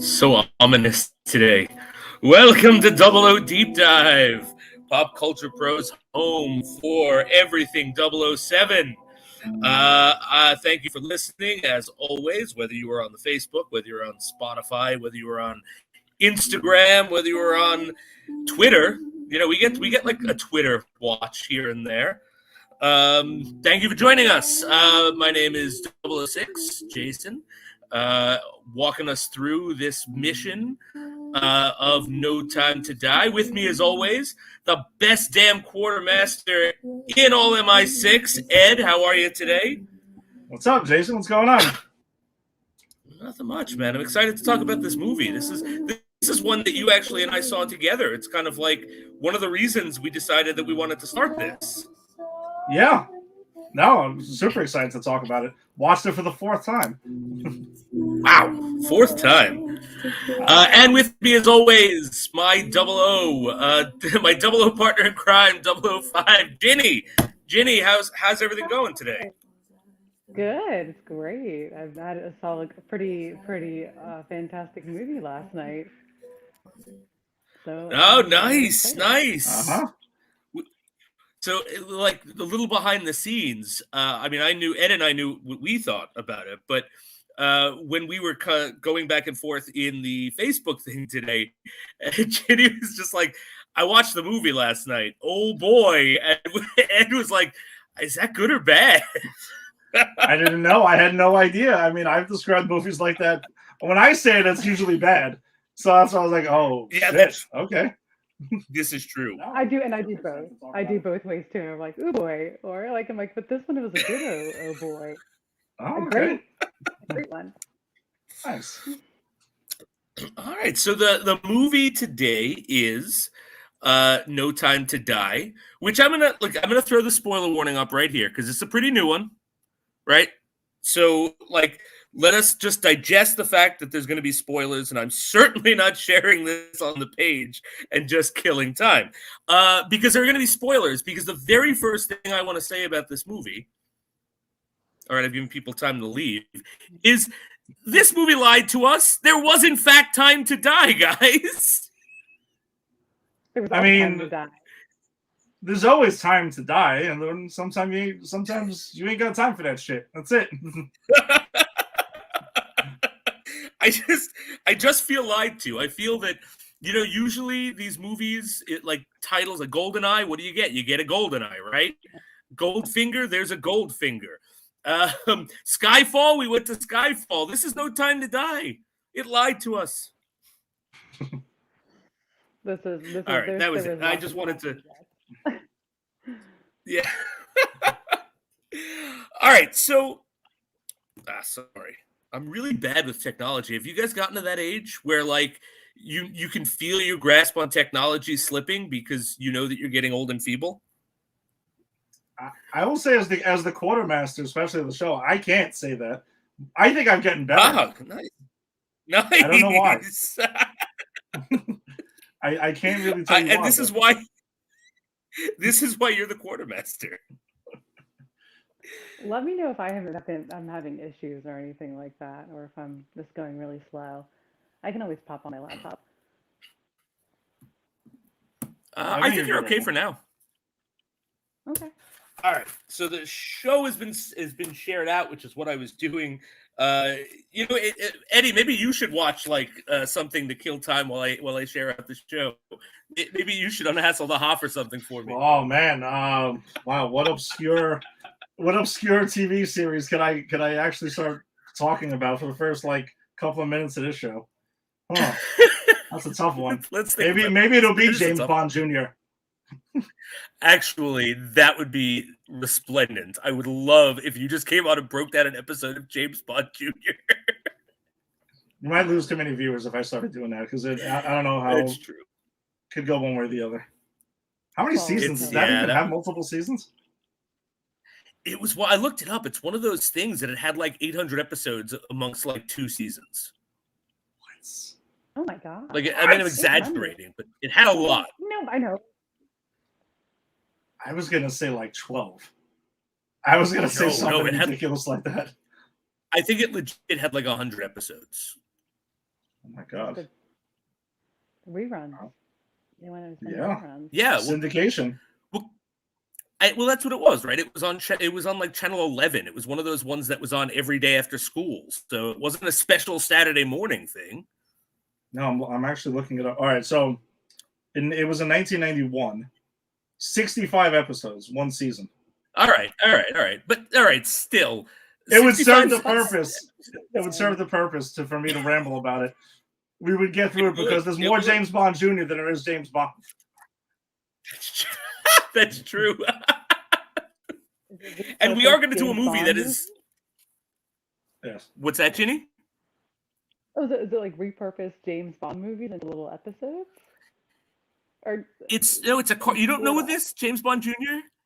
So ominous today. Welcome to Double O Deep Dive, Pop Culture Pro's home for everything 007. Thank you for listening, as always, whether you were on the Facebook, whether you're on Spotify, whether you were on Instagram, whether you were on Twitter. You know, we get like a Twitter watch here and there. Thank you for joining us. My name is 006, Jason, walking us through this mission of No Time to Die. With me, as always, the best damn quartermaster in all MI6, Ed. How are you today? What's up, Jason? What's going on? Nothing much, man. I'm excited to talk about this movie. This is one that you actually and I saw together. It's kind of like one of the reasons we decided that we wanted to start this. Yeah. No, I'm super excited to talk about it. Watched it for the fourth time. Wow, fourth time. And with me, as always, my my double O partner in crime, 005, Ginny. Ginny, how's everything going today? Good, it's great. I saw a pretty fantastic movie last night. So. Oh, nice. Uh-huh. So, like a little behind the scenes. I mean, Ed and I knew what we thought about it, but when we were going back and forth in the Facebook thing today, Ginny was just like, "I watched the movie last night. Oh boy!" And Ed was like, "Is that good or bad?" I didn't know. I had no idea. I mean, I've described movies like that. When I say it, it's usually bad. So that's why I was like, "Oh, yeah, shit. Okay." This is true. I do both. I do both ways too. I'm like, "Oh boy," or like I'm like, "But this one was a good oh boy." Oh, okay. Great one. Nice. All right. So the movie today is No Time to Die, which I'm gonna throw the spoiler warning up right here because it's a pretty new one, right? So let us just digest the fact that there's going to be spoilers, and I'm certainly not sharing this on the page and just killing time because there are going to be spoilers. Because the very first thing I want to say about this movie, all right, I've given people time to leave, is this movie lied to us. There was, in fact, time to die, guys. There was time to die. There's always time to die, and then sometimes you ain't got time for that shit. That's it. I just feel lied to. I feel that, usually these movies, titles, a GoldenEye, what do you get? You get a GoldenEye, right? Goldfinger, there's a Goldfinger. Skyfall, we went to Skyfall. This is No Time to Die. It lied to us. This is all right. That was it. I just wanted to. Yeah. All right. So, sorry. I'm really bad with technology. Have you guys gotten to that age where you can feel your grasp on technology slipping because you know that you're getting old and feeble? I will say as the quartermaster, especially of the show, I can't say that. I think I'm getting better. Oh, nice. I don't know why. I can't really tell you and why. This is why you're the quartermaster. Let me know if I'm having issues or anything like that, or if I'm just going really slow. I can always pop on my laptop. I think you're okay for now. Okay. All right. So the show has been shared out, which is what I was doing. Eddie, maybe you should watch something to kill time while I share out the show. Maybe you should unhassle the Hoff or something for me. Oh man! Wow, what obscure TV series can I actually start talking about for the first couple of minutes of this show? Huh. That's a tough one. Maybe it'll be James Bond Jr. Actually, that would be resplendent. I would love if you just came out and broke down an episode of James Bond Jr. You might lose too many viewers if I started doing that because I don't know how it's true. Could go one way or the other. How many seasons? Does that even have multiple seasons? It was. Well, I looked it up. It's one of those things that it had 800 episodes amongst 2 seasons. What? Oh my god! I'm exaggerating, but it had a lot. No, I know. I was gonna say 12. I was gonna say something ridiculous like that. I think it legit had 100 episodes. Oh my Just god. the reruns. Wow. They wanted to send Yeah. reruns. Yeah, well, Syndication. well, that's what it was, right? It was on like Channel 11. It was one of those ones that was on every day after school, so it wasn't a special Saturday morning thing. No, I'm actually looking it up. All right, so it was in 1991. 65 episodes, one season. All right, but still, It would 65 serve the is not- purpose. It would serve the purpose for me to ramble about it. We would get through it because there's It more would. James Bond Jr. than there is James Bond. That's true. Is it And we are repurposed going to do a James movie Bond that is. Yes. What's that, Ginny? Oh, is it like repurposed James Bond movies into little episodes? Or It's you don't know this James Bond Jr.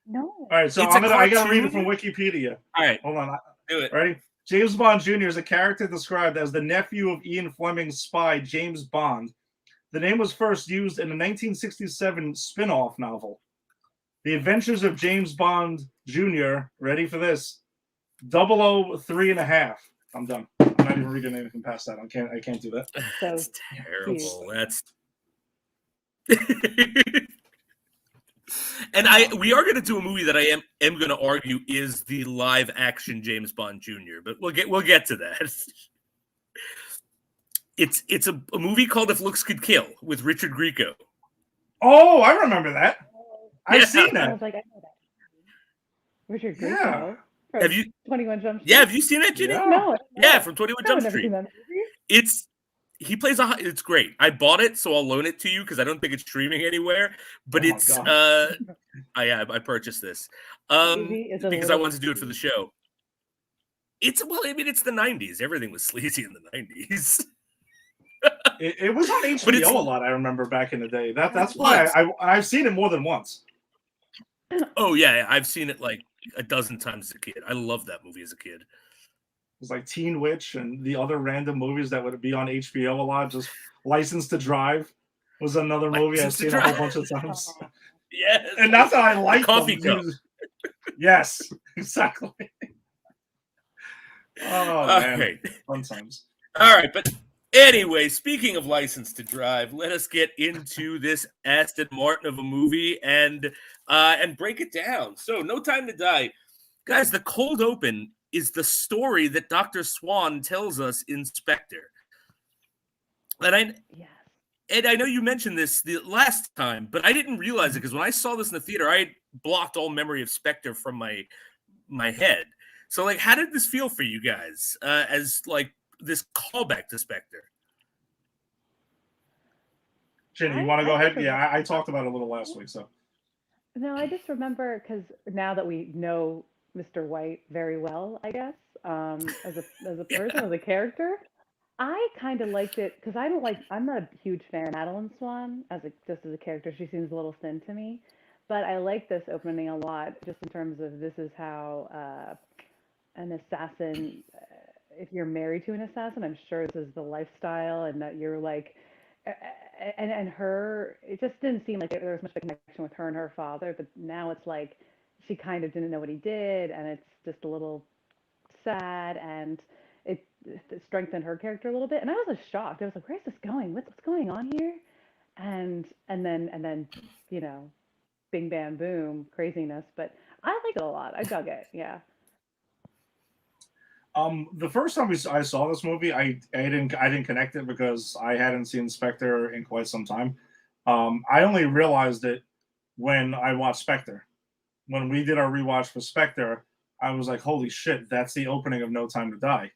no? All right, so It's a I gotta read it cartoon? from Wikipedia. All right, Hold on. do it. Ready? James Bond Jr. is a character described as the nephew of Ian Fleming's spy, James Bond. The name was first used in a 1967 spin-off novel. The Adventures of James Bond Jr. Ready for this? 003 and a half. I'm done. I'm not even reading anything past that. I can't do that. That's So terrible. That's and we are going to do a movie that I am going to argue is the live action James Bond Jr. But we'll get to that. It's a movie called If Looks Could Kill with Richard Grieco. Oh, I remember that. I've Yeah. seen I that. was like, I know that. Richard Yeah. Grieco. from Have you? 21 Jump Street? Yeah, have you seen that, Ginny? Yeah. No. Yeah, from 21 No, Jump I've never Street. seen that movie. He plays it's great. I bought it, so I'll loan it to you because I don't think it's streaming anywhere. But Oh my it's God. I purchased this Movie is a because I little wanted to do it for the show. It's the 90s. Everything was sleazy in the 90s. It was on But it's- HBO a lot. I remember back in the day. That's It why was. I've seen it more than once. Oh yeah, I've seen it like a dozen times as a kid. I loved that movie as a kid. It was like Teen Witch and the other random movies that would be on HBO a lot. Just License to Drive was another movie I've License to seen a whole Drive. bunch of times. Yes, And that's how I like Coffee them. Cup. Yes, exactly. Oh All man, right. fun times. All right, but anyway, speaking of License to Drive, let us get into this Aston Martin of a movie and break it down. So, No Time to Die, guys. The cold open is the story that Dr. Swan tells us in Spectre. Yes. And I know you mentioned this the last time, but I didn't realize it because when I saw this in the theater, I blocked all memory of Spectre from my head. So, like, how did this feel for you guys as like this callback to Spectre? Jenny, you I- want to go I ahead? think Yeah, I talked about it a little last week. So No, I just remember because now that we know Mr. White very well, I guess, as a person, as a character, I kind of liked it because I'm not a huge fan of Madeline Swan just as a character. She seems a little thin to me, but I like this opening a lot, just in terms of this is how an assassin, if you're married to an assassin, I'm sure this is the lifestyle, and that you're like, and her, it just didn't seem like there was much of a connection with her and her father, but now it's like she kind of didn't know what he did, and it's just a little sad, and it strengthened her character a little bit. And I was just shocked. I was like, where's this going? What's going on here? And then bing bam boom, craziness. But I liked it a lot. I dug it. Yeah. the first time I saw this movie, I didn't connect it because I hadn't seen Spectre in quite some time. I only realized it when I watched Spectre. When we did our rewatch for Spectre, I was like, "Holy shit, that's the opening of No Time to Die."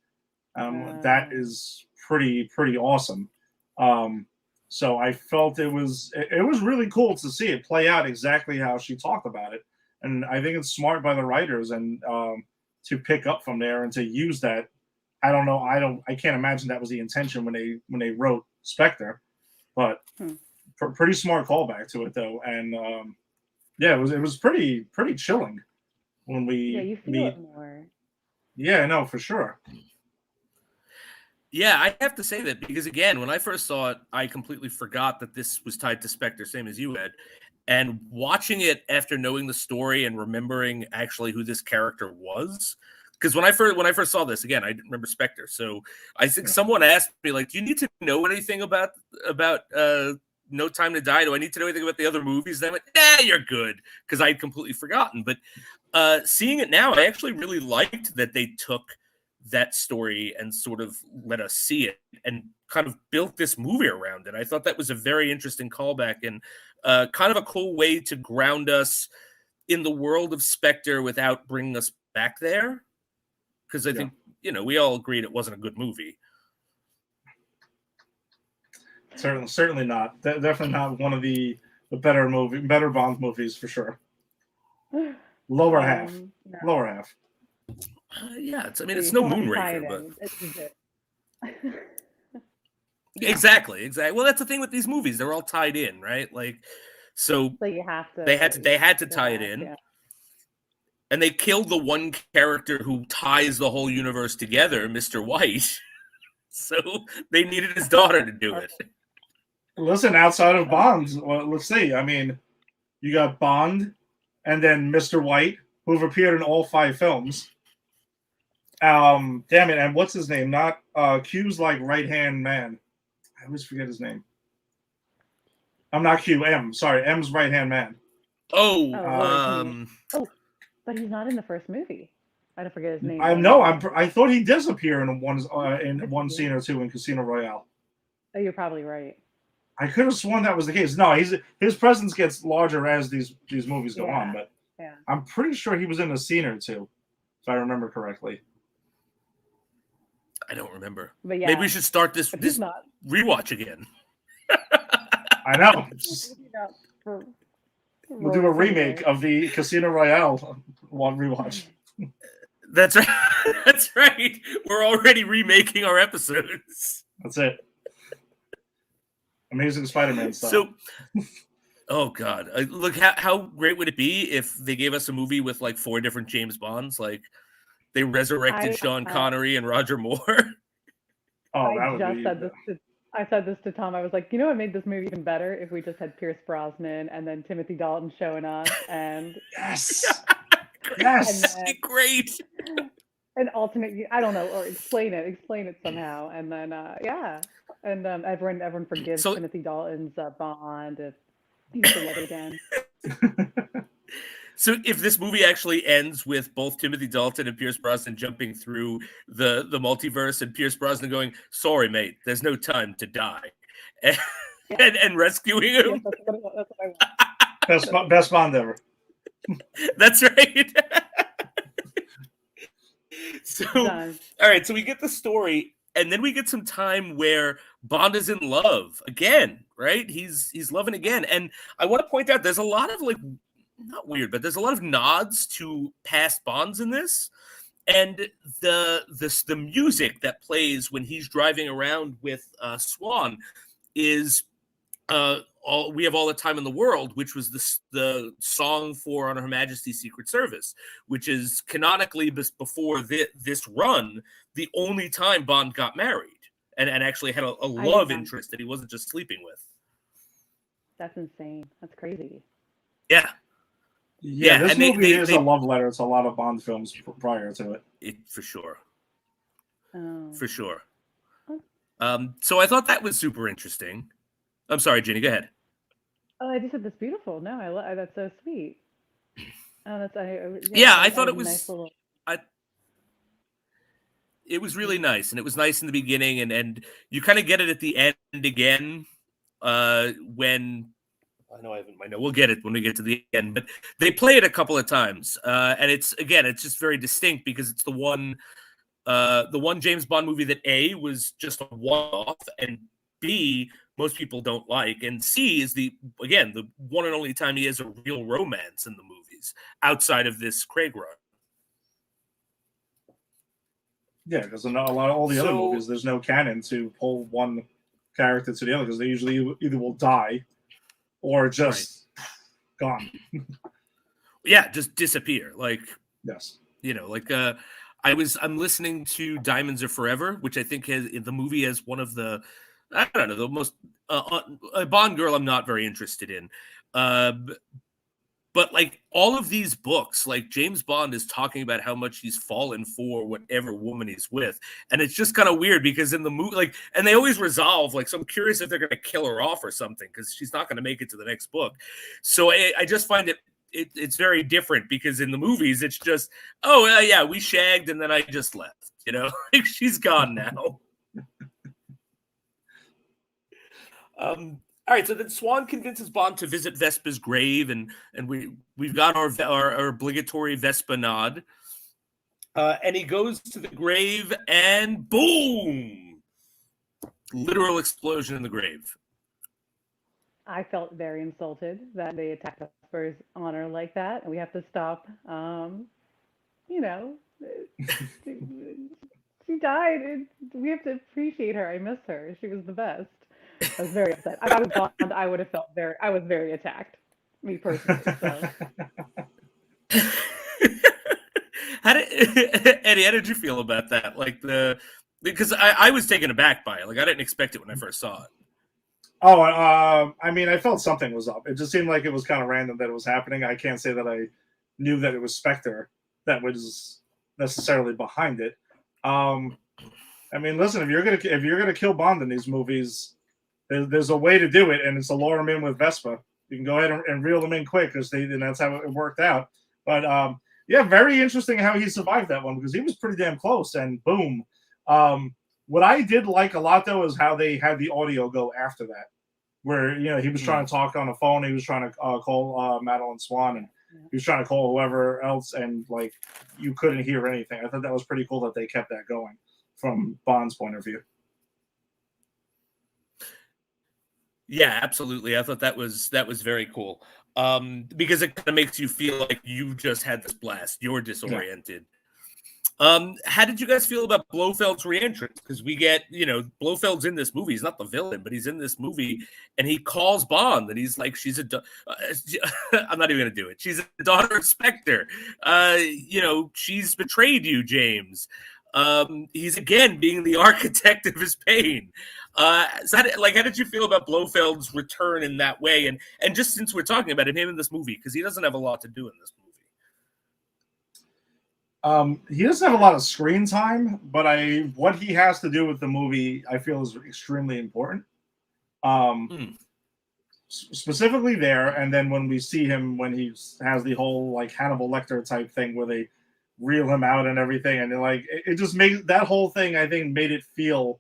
That is pretty awesome. So I felt it was really cool to see it play out exactly how she talked about it, and I think it's smart by the writers and to pick up from there and to use that. I don't know. I can't imagine that was the intention when they wrote Spectre, but pretty smart callback to it though. And yeah, it was pretty chilling when we You feel meet. it more. Yeah, no, for sure. Yeah, I have to say that because, again, when I first saw it, I completely forgot that this was tied to Spectre, same as you had. And watching it after knowing the story and remembering actually who this character was, Because when I first saw this again, I didn't remember Spectre. So I think someone asked me, like, "Do you need to know anything about No Time to Die? Do I need to know anything about the other movies?" And I went, "Nah, you're good," because I'd completely forgotten. But seeing it now, I actually really liked that they took that story and sort of let us see it and kind of built this movie around it. I thought that was a very interesting callback and kind of a cool way to ground us in the world of Spectre without bringing us back there. Because I think, we all agreed it wasn't a good movie. Certainly not. Definitely not one of the better Bond movies for sure. Lower half. No. Lower half. Yeah, it's no Moonraker, but It's exactly. Well, that's the thing with these movies; they're all tied in, right? Like, so you have to. They had to tie it in. Yeah. And they killed the one character who ties the whole universe together, Mr. White. So they needed his daughter to do it. Listen, outside of Bond, well, let's see. I mean, you got Bond and then Mr. White, who've appeared in all 5 films. Damn it, and what's his name? Not Q's like right-hand man. I always forget his name. I'm not Q, M. Sorry, M's right-hand man. But he's not in the first movie. I don't forget his name. I thought he does appear in one scene or two in Casino Royale. Oh, you're probably right. I could have sworn that was the case. No, his presence gets larger as these movies go on, but I'm pretty sure he was in a scene or two, if I remember correctly. I don't remember. But yeah, maybe we should start this rewatch again. I know. We'll do a remake of the Casino Royale one rewatch. That's right. That's right. We're already remaking our episodes. That's it. Amazing Spider-Man style. So, oh God, look how great would it be if they gave us a movie with like 4 different James Bonds? Like they resurrected Sean Connery and Roger Moore. I said this to Tom. I was like, what made this movie even better if we just had Pierce Brosnan and then Timothy Dalton showing up and yes, great. An alternate, I don't know, or explain it somehow, and then and everyone forgives Timothy Dalton's Bond if he's the it again. So if this movie actually ends with both Timothy Dalton and Pierce Brosnan jumping through the multiverse and Pierce Brosnan going, "Sorry, mate, there's no time to die," and rescuing him. Yes, that's what I want. Best Bond ever. That's right. So, all right, so we get the story, and then we get some time where Bond is in love again, right? He's loving again. And I want to point out there's a lot of not weird, but there's a lot of nods to past Bonds in this. And the music that plays when he's driving around with Swan is We Have All the Time in the World, which was the song for On Her Majesty's Secret Service, which is canonically before this run, the only time Bond got married and actually had a love interest that he wasn't just sleeping with. That's insane. That's crazy. Yeah. This movie is a love letter to a lot of Bond films prior to it. For sure. Oh. For sure. So I thought that was super interesting. I'm sorry, Jenny, go ahead. Oh, I just said that's beautiful. No, that's so sweet. Oh, that's I thought it was nice little... It was really nice, and it was nice in the beginning, and you kind of get it at the end again when I know I haven't. I know we'll get it when we get to the end, but they play it a couple of times, and it's just very distinct because it's the one James Bond movie that A was just a one-off, and B most people don't like, and C is the one and only time he has a real romance in the movies outside of this Craig run. Yeah, because all the other movies, there's no canon to pull one character to the other because they usually either will die or just gone. Yeah, just disappear. Yes, I'm listening to Diamonds Are Forever, which I think the movie has one of the the most a Bond girl I'm not very interested in, But like all of these books, like James Bond is talking about how much he's fallen for whatever woman he's with. And it's just kind of weird because in the movie, like, and they always resolve, like, so I'm curious if they're going to kill her off or something because she's not going to make it to the next book. So I just find it's very different because in the movies, it's just, oh, yeah, we shagged and then I just left, you know, like she's gone now. All right, so then Swan convinces Bond to visit Vespa's grave, and we've got our obligatory Vespa nod. And he goes to the grave, and boom! Literal explosion in the grave. I felt very insulted that they attacked Vesper's honor like that, and we have to stop. You know, she died. We have to appreciate her. I miss her. She was the best. I was very upset. I was Bond. I would have felt I was very attacked, me personally. So. Eddie, how did you feel about that? Like because I was taken aback by it. Like I didn't expect it when I first saw it. Oh, I mean, I felt something was up. It just seemed like it was kind of random that it was happening. I can't say that I knew that it was Spectre that was necessarily behind it. I mean, listen, if you're gonna kill Bond in these movies, there's a way to do it, and it's to lure him in with Vespa. You can go ahead and reel them in quick and that's how it worked out. But yeah, very interesting how he survived that one because he was pretty damn close, and boom. What I did like a lot though is how they had the audio go after that, where he was trying to talk on the phone, he was trying to call Madeline Swan, and he was trying to call whoever else, and like you couldn't hear anything. I thought that was pretty cool that they kept that going from Bond's point of view. Yeah, absolutely. I thought that was very cool. Because it kind of makes you feel like you just had this blast. You're disoriented. Yeah. How did you guys feel about Blofeld's re-entrance? Because we get, Blofeld's in this movie. He's not the villain, but he's in this movie, and he calls Bond, and he's like, "She's I'm not even going to do it. She's a daughter of Spectre. She's betrayed you, James." He's again being the architect of his pain. So how did you feel about Blofeld's return in that way? And just since we're talking about him in this movie, because he doesn't have a lot to do in this movie. He doesn't have a lot of screen time, but what he has to do with the movie, I feel is extremely important. Specifically there, and then when we see him when he has the whole like Hannibal Lecter type thing where they reel him out and everything, and it just made that whole thing, I think, made it feel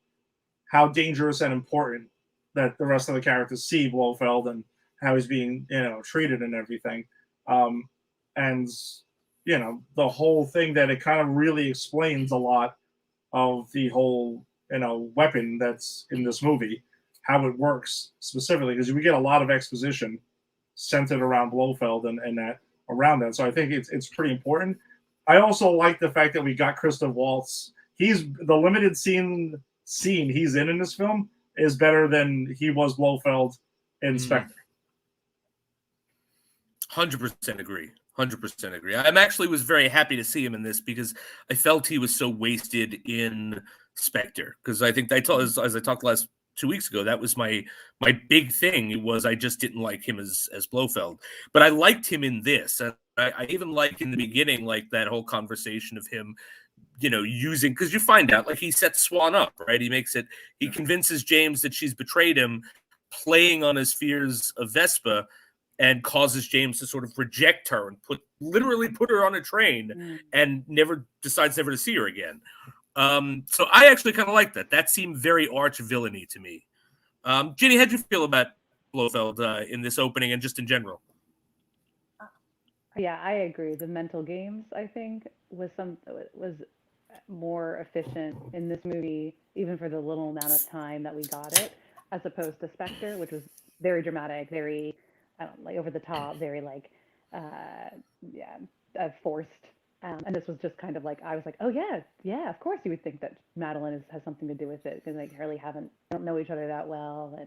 how dangerous and important that the rest of the characters see Blofeld and how he's being treated and everything, and the whole thing that it kind of really explains a lot of the whole weapon that's in this movie, how it works specifically, because we get a lot of exposition centered around Blofeld and that around that, so I think it's pretty important. I also like the fact that we got Christoph Waltz. He's the limited scene he's in this film is better than he was Blofeld in Spectre. 100% agree. 100% agree. I actually was very happy to see him in this because I felt he was so wasted in Spectre. Because I think as I talked last 2 weeks ago, that was my big thing. Was I just didn't like him as Blofeld, but I liked him in this. And I even like in the beginning, like that whole conversation of him, using, because you find out like he sets Swan up, right? He convinces James that she's betrayed him, playing on his fears of Vespa, and causes James to sort of reject her and literally put her on a train and decides never to see her again. So I actually kind of like that. That seemed very arch villainy to me. Ginny, how'd you feel about Blofeld in this opening and just in general? Yeah, I agree. The mental games, I think, was more efficient in this movie, even for the little amount of time that we got it, as opposed to Spectre, which was very dramatic, very over the top, very forced. And this was just kind of like, I was like, oh yeah, of course you would think that Madeline has something to do with it, because they really don't know each other that well,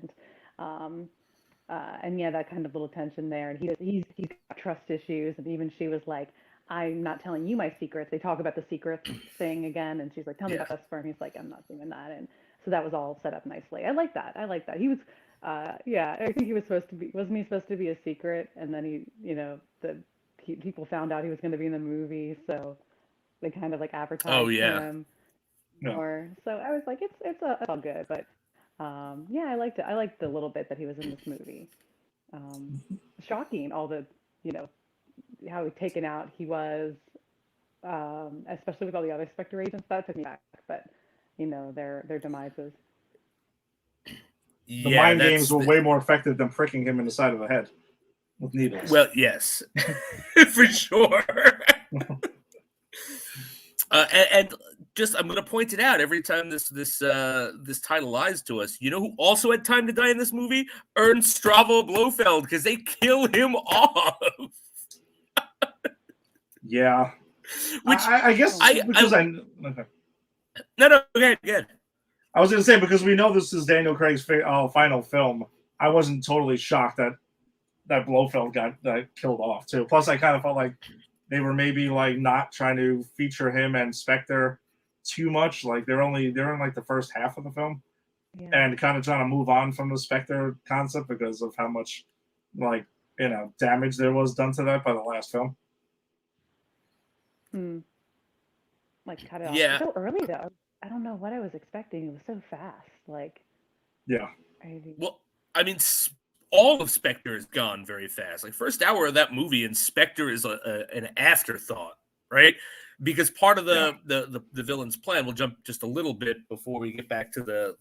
and yeah, that kind of little tension there. And he's got trust issues, and even she was like, I'm not telling you my secrets. They talk about the secret thing again, and she's like, tell me about Vesper, and he's like, I'm not doing that. And so that was all set up nicely. I like that. He was Yeah, I think he was supposed to be. Wasn't he supposed to be a secret? And then people found out he was going to be in the movie, so they kind of like Oh advertised yeah. him Yeah. more. So I was like, it's all good. But yeah, I liked it. I liked the little bit that he was in this movie. Um, Shocking, all the you know how taken out he was, especially with all the other Spectre agents. That took me back. But their demises. The Yeah, mind games were way more effective than pricking him in the side of the head with needles. well, yes, for sure. And just I'm going to point it out every time this title lies to us. You know who also had time to die in this movie? Ernst Stravo Blofeld, because they kill him off. Yeah. Which I guess because okay. No, good. I was going to say, because we know this is Daniel Craig's final film, I wasn't totally shocked that Blofeld got killed off too. Plus, I kind of felt like they were maybe like not trying to feature him and Spectre too much. Like they're in like the first half of the film, and kind of trying to move on from the Spectre concept because of how much damage there was done to that by the last film. Like cut it off. Yeah. So early though. I don't know what I was expecting. It was so fast. Like. Yeah. Well, I mean, all of Spectre is gone very fast. Like first hour of that movie, and Spectre is an afterthought, right? Because part of the villain's plan. We'll jump just a little bit before we get back to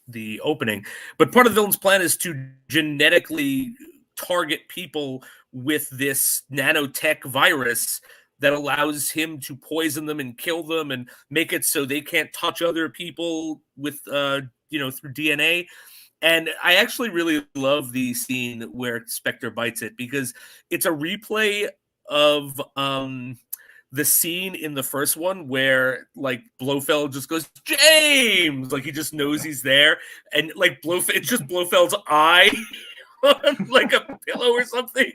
the opening. But part of the villain's plan is to genetically target people with this nanotech virus that allows him to poison them and kill them and make it so they can't touch other people with through DNA. And I actually really love the scene where Spectre bites it, because it's a replay of the scene in the first one where like Blofeld just goes, James, like he just knows he's there, and like it's just Blofeld's eye on like a pillow or something,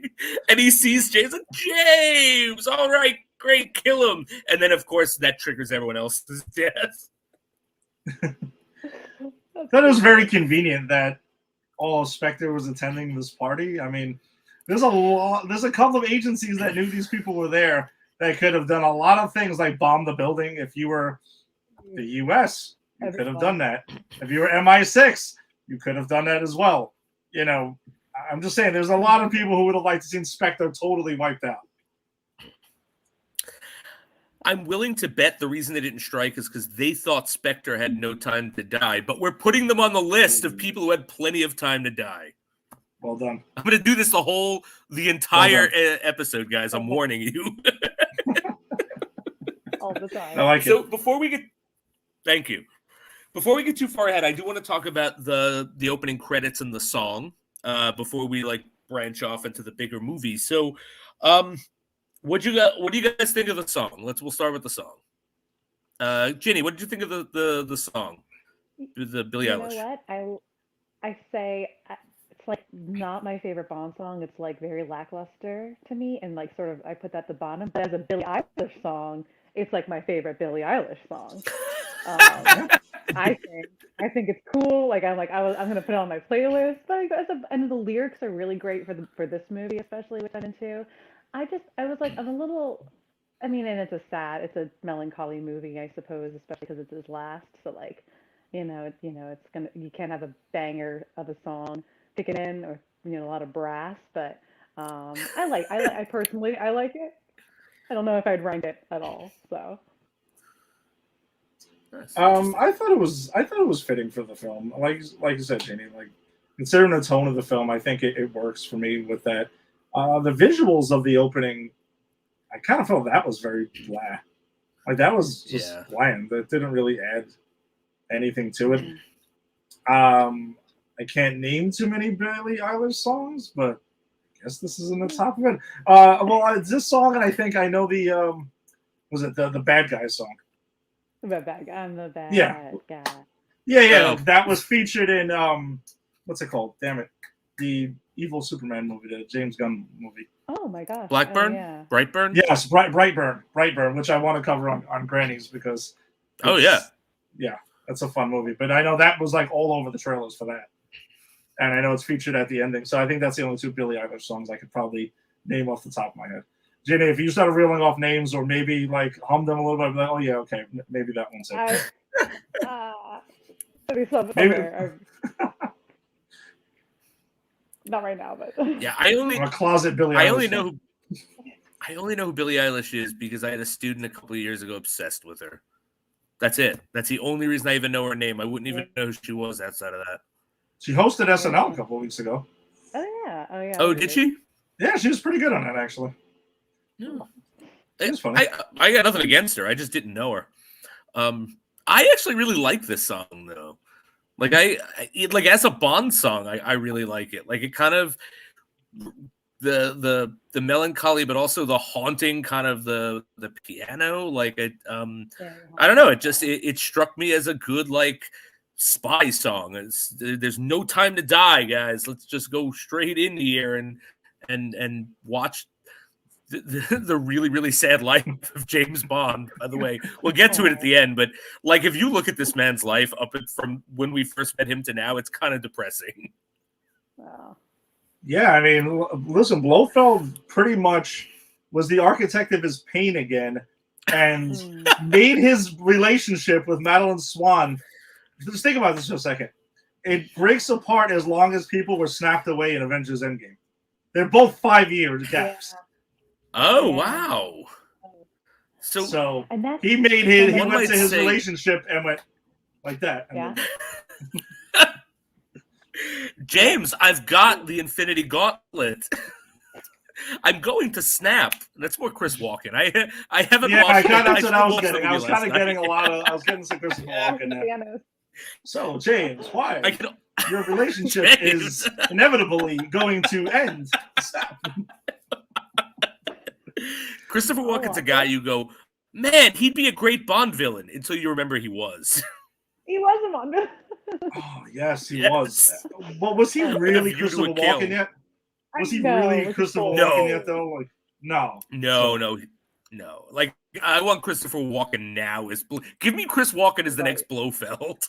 and he sees James, like, James, all right, great, kill him, and then of course that triggers everyone else's death. That was very convenient that all Spectre was attending this party. I mean, there's a couple of agencies that knew these people were there that could have done a lot of things, like bomb the building. If you were the U.S., you could have done that. If you were MI6, you could have done that as well. I'm just saying, there's a lot of people who would have liked to see Spectre totally wiped out. I'm willing to bet the reason they didn't strike is because they thought Spectre had no time to die, but we're putting them on the list of people who had plenty of time to die. Well done. I'm going to do this the entire episode, guys. I'm warning you. All the time. I like it. So thank you. Before we get too far ahead, I do want to talk about the opening credits and the song before we branch off into the bigger movie. So, what do you guys think of the song? We'll start with the song. Ginny, what did you think of the song? The Billie Eilish. You know what? I say it's like not my favorite Bond song. It's like very lackluster to me, and like sort of I put that at the bottom. But as a Billie Eilish song, it's like my favorite Billie Eilish song. I think it's cool. Like I'm gonna put it on my playlist. But and the lyrics are really great for this movie, especially, which I'm into. I was like, I'm a little, I mean, and it's a melancholy movie, I suppose, especially because it's his last. So like, you can't have a banger of a song kicking in, or a lot of brass. But I personally like it. I don't know if I'd rank it at all. So. I thought it was fitting for the film. Like you said, Jenny, like considering the tone of the film, I think it works for me with that. The visuals of the opening, I kind of felt that was very blah. Like that was just bland. That didn't really add anything to it. I can't name too many Billie Eilish songs, but I guess this is in the top of it. It's this song, and I think I know the was it the Bad Guy song? The bad guy. I'm the bad guy. Yeah. That was featured in what's it called? Damn it, the evil Superman movie, the James Gunn movie. Oh my gosh. Blackburn? Oh, yeah. Brightburn? Yes, Brightburn, which I want to cover on Grannies because. Oh yeah. Yeah, that's a fun movie. But I know that was like all over the trailers for that. and I know it's featured at the ending. So I think that's the only two Billie Eilish songs I could probably name off the top of my head. Jenny, if you started reeling off names or maybe like hum them a little bit, I'd be like, oh yeah, okay, maybe that one's it. Not right now, but Yeah, I'm a closet Billie Eilish. I only know who Billie Eilish is because I had a student a couple of years ago obsessed with her. That's it. That's the only reason I even know her name. I wouldn't even know who she was outside of that. She hosted SNL a couple of weeks ago. Oh yeah. Oh, did she? Yeah, she was pretty good on that actually. No. It's funny. I got nothing against her. I just didn't know her. I actually really like this song though. Like like as a Bond song, I really like it. Like it kind of the melancholy, but also the haunting kind of the piano. Like it, I don't know. It struck me as a good like spy song. There's no time to die, guys. Let's just go straight in here and watch the really, really sad life of James Bond. By the way, we'll get to it at the end, but like if you look at this man's life from when we first met him to now, it's kind of depressing. Wow. Yeah, I mean, listen, Blofeld pretty much was the architect of his pain again, and made his relationship with Madeline Swan. Just think about this for a second. It breaks apart as long as people were snapped away in Avengers Endgame. They're both 5 year gaps. Yeah. Oh wow! So he made his. He went to his relationship and went like that. Yeah. James, I've got the Infinity Gauntlet. I'm going to snap. That's more Chris Walken. I haven't. Yeah, watched that's what I was getting. I was kind of getting a lot of. I was getting some Chris Walken there. So James, why your relationship is inevitably going to end? Snap. Christopher Walken's a guy you go, man, he'd be a great Bond villain until you remember he was. He was a Bond villain. Oh, yes, he was. But was he really Christopher Walken yet? Was he really Christopher Walken yet, though? Like, no. No. Like, I want Christopher Walken now. Give me Chris Walken as the next Blofeld.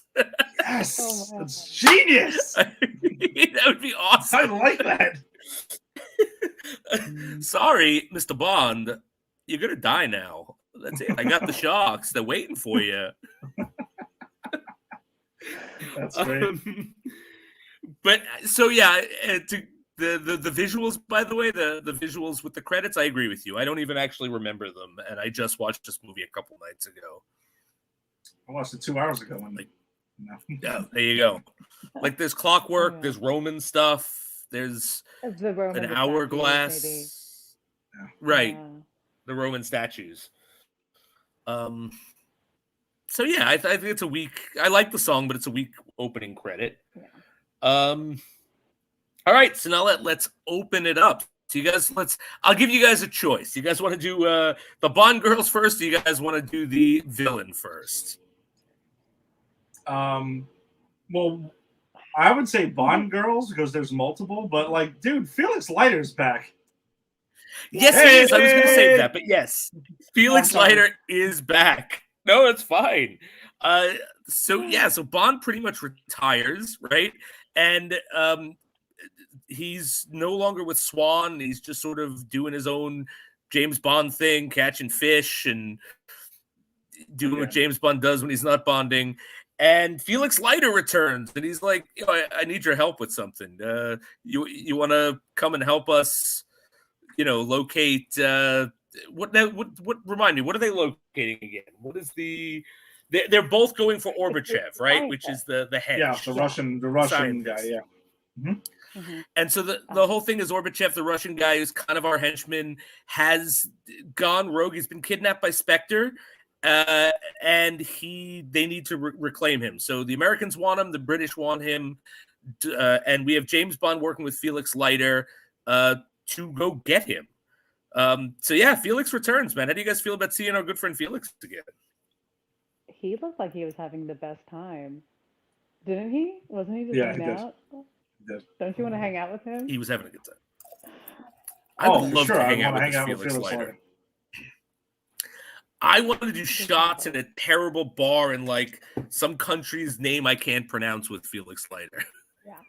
Yes! That's genius! That would be awesome. I like that. Sorry, Mr. Bond, you're gonna die now. That's it. I got the sharks. They're waiting for you. That's great. But so yeah, to the visuals. By the way, the visuals with the credits. I agree with you. I don't even actually remember them, and I just watched this movie a couple nights ago. I watched it 2 hours ago. Yeah, there you go. Like there's clockwork. There's Roman stuff. There's an hourglass, right? The Roman statues. So yeah, I think it's a weak. I like the song, but it's a weak opening credit. Yeah. All right, so now let's open it up. So you guys, I'll give you guys a choice. You guys want to do the Bond girls first, or you guys want to do the villain first? Well, I would say Bond girls because there's multiple, but like, dude, Felix Leiter's back. Yes, he is. I was going to say that, but yes, Felix Leiter is back. No, it's fine. So Bond pretty much retires, right? And he's no longer with Swan. He's just sort of doing his own James Bond thing, catching fish and doing what James Bond does when he's not bonding. And Felix Leiter returns, and he's like, I need your help with something. You want to come and help us, locate what remind me, what are they locating again? What is they're both going for Orbachev, right? Which is the head. Yeah, the Russian guy, yeah. Mm-hmm. Mm-hmm. And so the whole thing is Orbachev, the Russian guy who's kind of our henchman, has gone rogue. He's been kidnapped by Spectre. And they need to reclaim him. So the Americans want him, the British want him, and we have James Bond working with Felix Leiter to go get him. So yeah, Felix returns, man. How do you guys feel about seeing our good friend Felix again? He looked like he was having the best time, didn't he? Wasn't he just hanging out? He did. Don't you want to hang out with him? He was having a good time. I would love to hang out with Felix Leiter. I wanted to do shots in a terrible bar in like some country's name I can't pronounce with Felix Leiter. Yeah.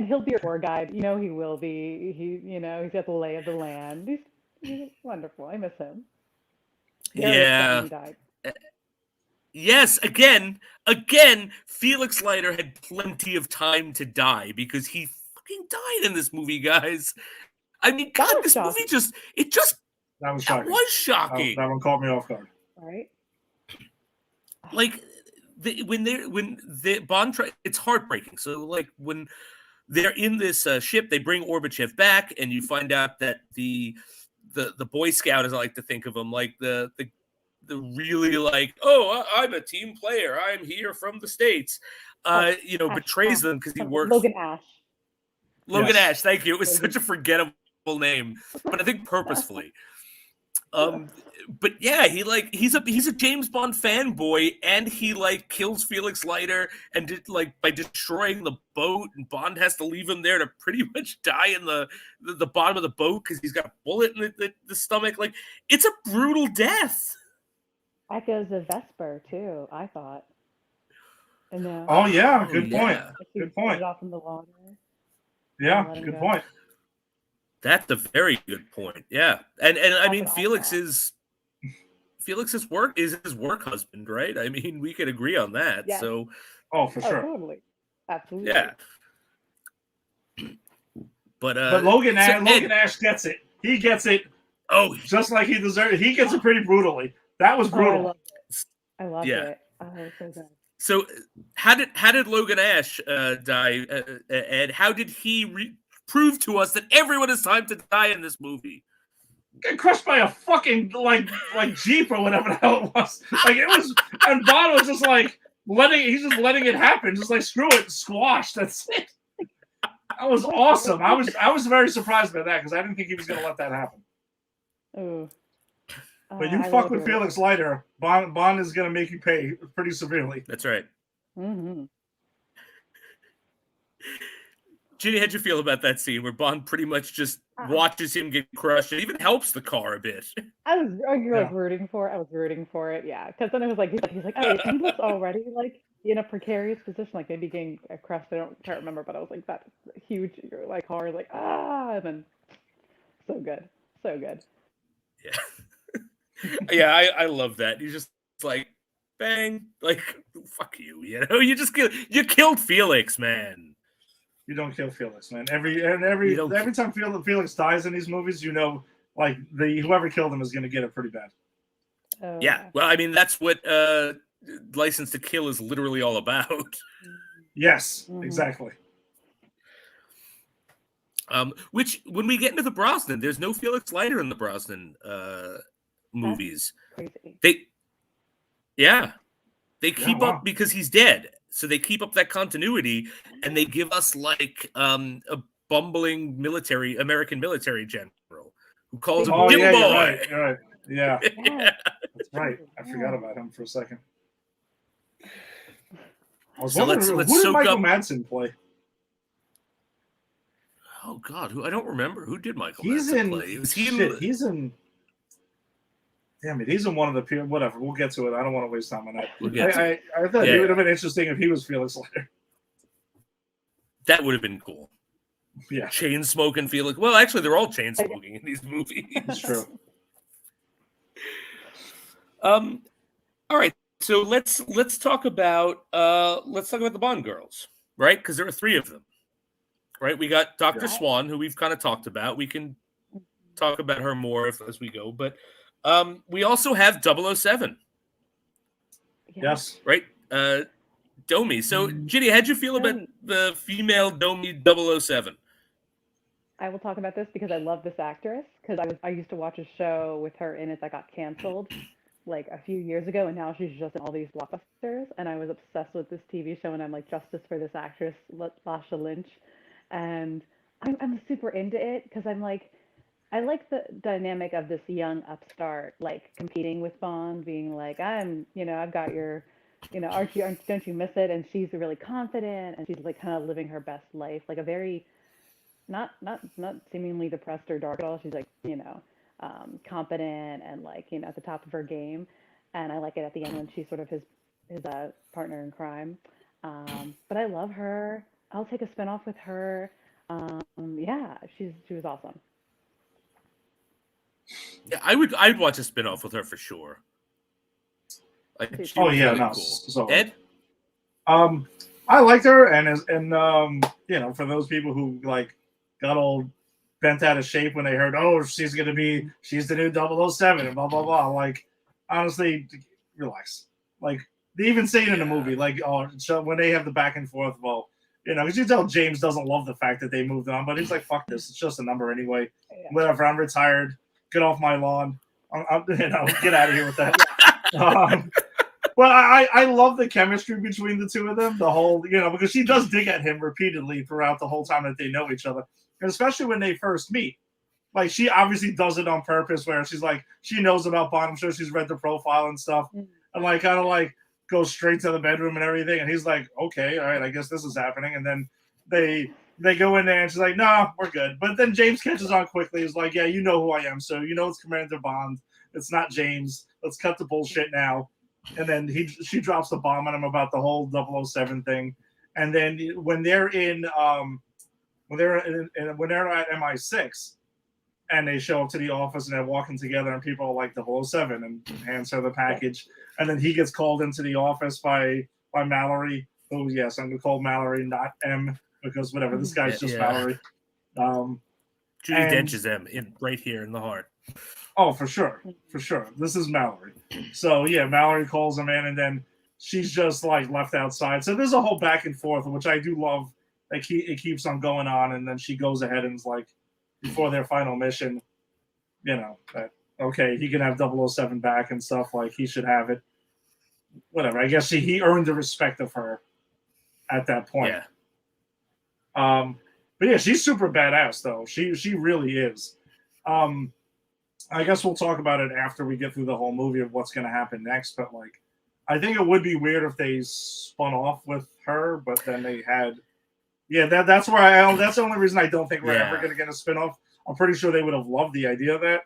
he'll be your tour guide. You know he will be. He's got the lay of the land. He's wonderful. I miss him. Very upset when Yeah. he died. Yes, again, Felix Leiter had plenty of time to die because he fucking died in this movie, guys. I mean, That God, was this movie shocking. That was that shocking. was shocking. That one caught me off guard. Right? Like when Bond it's heartbreaking. So like when they're in this ship, they bring Gorbachev back, and you find out that the Boy Scout, as I like to think of him, like the really like, oh, I'm a team player. I'm here from the States. Ash, Betrays them because he works. Logan Ash. Logan Yes. Ash. Thank you. It was such a forgettable name, but I think purposefully. But yeah, he's a James Bond fanboy, and he like kills Felix Leiter and by destroying the boat, and Bond has to leave him there to pretty much die in the bottom of the boat because he's got a bullet in the stomach. Like, it's a brutal death. Echoes of Vesper too, I thought. And Oh yeah, Oh, good yeah. point. she Good point. put it off in the water. Yeah, Let him good go. point. That's a very good point. Yeah, and I That's mean, what I Felix's work is his work husband, right? I mean, we could agree on that. Yes. So Oh, for Oh, sure. totally. Absolutely. yeah. But Logan Ed- Ash gets it. He gets it oh just like he deserved it. He gets it pretty brutally. That was Oh, brutal. I loved Yeah. it. Oh, it was so good. So how did Logan Ash die, Ed? How did he prove to us that everyone has time to die in this movie? Get crushed by a fucking like Jeep or whatever the hell it was. Like it was, and Bond was just like he's just letting it happen, just like screw it, squash. That's it. That was awesome. I was very surprised by that because I didn't think he was gonna let that happen. Ooh. But you I fuck love with your- Felix Leiter, Bond is gonna make you pay pretty severely. That's right. Mhm. Ginny, how'd you feel about that scene where Bond pretty much just watches him get crushed and even helps the car a bit? You're like rooting for it. I was rooting for it, yeah. Because then it was like he's like, oh, he looks already like in a precarious position, like maybe getting crushed. Can't remember, but I was like that huge like horror, like and then so good, so good. Yeah. Yeah, I love that. You just like bang, like fuck you, you killed Felix, man. You don't kill Felix, man. Every You don't time Felix dies in these movies, you know, like whoever killed him is gonna get it pretty bad. Oh, Yeah. Well, I mean, that's what License to Kill is literally all about. Yes, Mhm. exactly. Which when we get into the Brosnan, there's no Felix Leiter in the Brosnan movies. Crazy. They keep wow. up because he's dead. So they keep up that continuity, and they give us like a bumbling American military general who calls him Oh Dim yeah, Boy. you're right. Yeah, Yeah. that's right. I forgot about him for a second. I was So wondering let's who did soak Michael up- Madsen play? Oh God, I don't remember who did Michael He's Madsen in. play. Was he Shit, in? he's in. Damn it, he's in one of the. Whatever, we'll get to it. I don't want to waste time on that. We'll get to it. I thought Yeah. it would have been interesting if he was Felix Leiter. That would have been cool. Yeah, Chain smoking Felix. Well, actually, they're all chain smoking in these movies. it's true. All right. So let's talk about the Bond girls, right? Because there are three of them, right? We got Dr. Yeah. Swan, who we've kind of talked about. We can talk about her more as we go, but we also have 007, Yeah. Yes. right? Domi. So, Ginny, how'd you feel about Domi. the female Domi 007? I will talk about this because I love this actress because I used to watch a show with her in it that got canceled like a few years ago, and now she's just in all these blockbusters, and I was obsessed with this TV show, and I'm like, justice for this actress, Lasha Lynch, and I'm super into it because I'm like, I like the dynamic of this young upstart like competing with Bond, being like, I've got your, Archie, don't you miss it? And she's really confident, and she's like kind of living her best life, like a very not seemingly depressed or dark at all. She's like, competent and like, at the top of her game. And I like it at the end when she's sort of his partner in crime. But I love her. I'll take a spinoff with her. Yeah, she was awesome. Yeah, I'd watch a spinoff with her for sure. Like, she Oh was yeah, really no. cool. So Ed? I liked her, and you know, for those people who like got all bent out of shape when they heard, oh, she's the new 007 and blah blah blah. Like, honestly, relax. Like, they even say it in the Yeah. movie, like, oh, so when they have the back and forth, well, you know, because you tell James doesn't love the fact that they moved on, but he's like, fuck this, it's just a number anyway. Yeah. Whatever, I'm retired. Get off my lawn. You know, get out of here with that. Well, I love the chemistry between the two of them. The whole, you know, because she does dig at him repeatedly throughout the whole time that they know each other, and especially when they first meet. Like, she obviously does it on purpose, where she's like, she knows about Bond. I'm sure she's read the profile and stuff, and like kind of like goes straight to the bedroom and everything. And he's like, okay, all right, I guess this is happening. And then they go in there and she's like, no, we're good. But then James catches on quickly. He's like, yeah, you know who I am, so you know it's Commander Bond. It's not James. Let's cut the bullshit now. And then she drops the bomb on him about the whole 007 thing. And then when they're when they're at MI6 and they show up to the office and they're walking together and people are like 007 and hands her the package, and then he gets called into the office by Mallory. Oh yes, I'm gonna call Mallory, not M, because whatever, this guy's just Mallory. Judy Dench is M right here in the heart. Oh, for sure. This is Mallory. So yeah, Mallory calls him in, and then she's just like left outside. So there's a whole back and forth, which I do love. Like, it keeps on going on, and then she goes ahead and is like, before their final mission, you know, that okay, he can have 007 back and stuff. Like, he should have it. Whatever. I guess he earned the respect of her at that point. Yeah. But yeah, she's super badass though. She really is. I guess we'll talk about it after we get through the whole movie of what's going to happen next. But like, I think it would be weird if they spun off with her, but then they had, that's where that's the only reason I don't think we're ever going to get a spinoff. I'm pretty sure they would have loved the idea of that,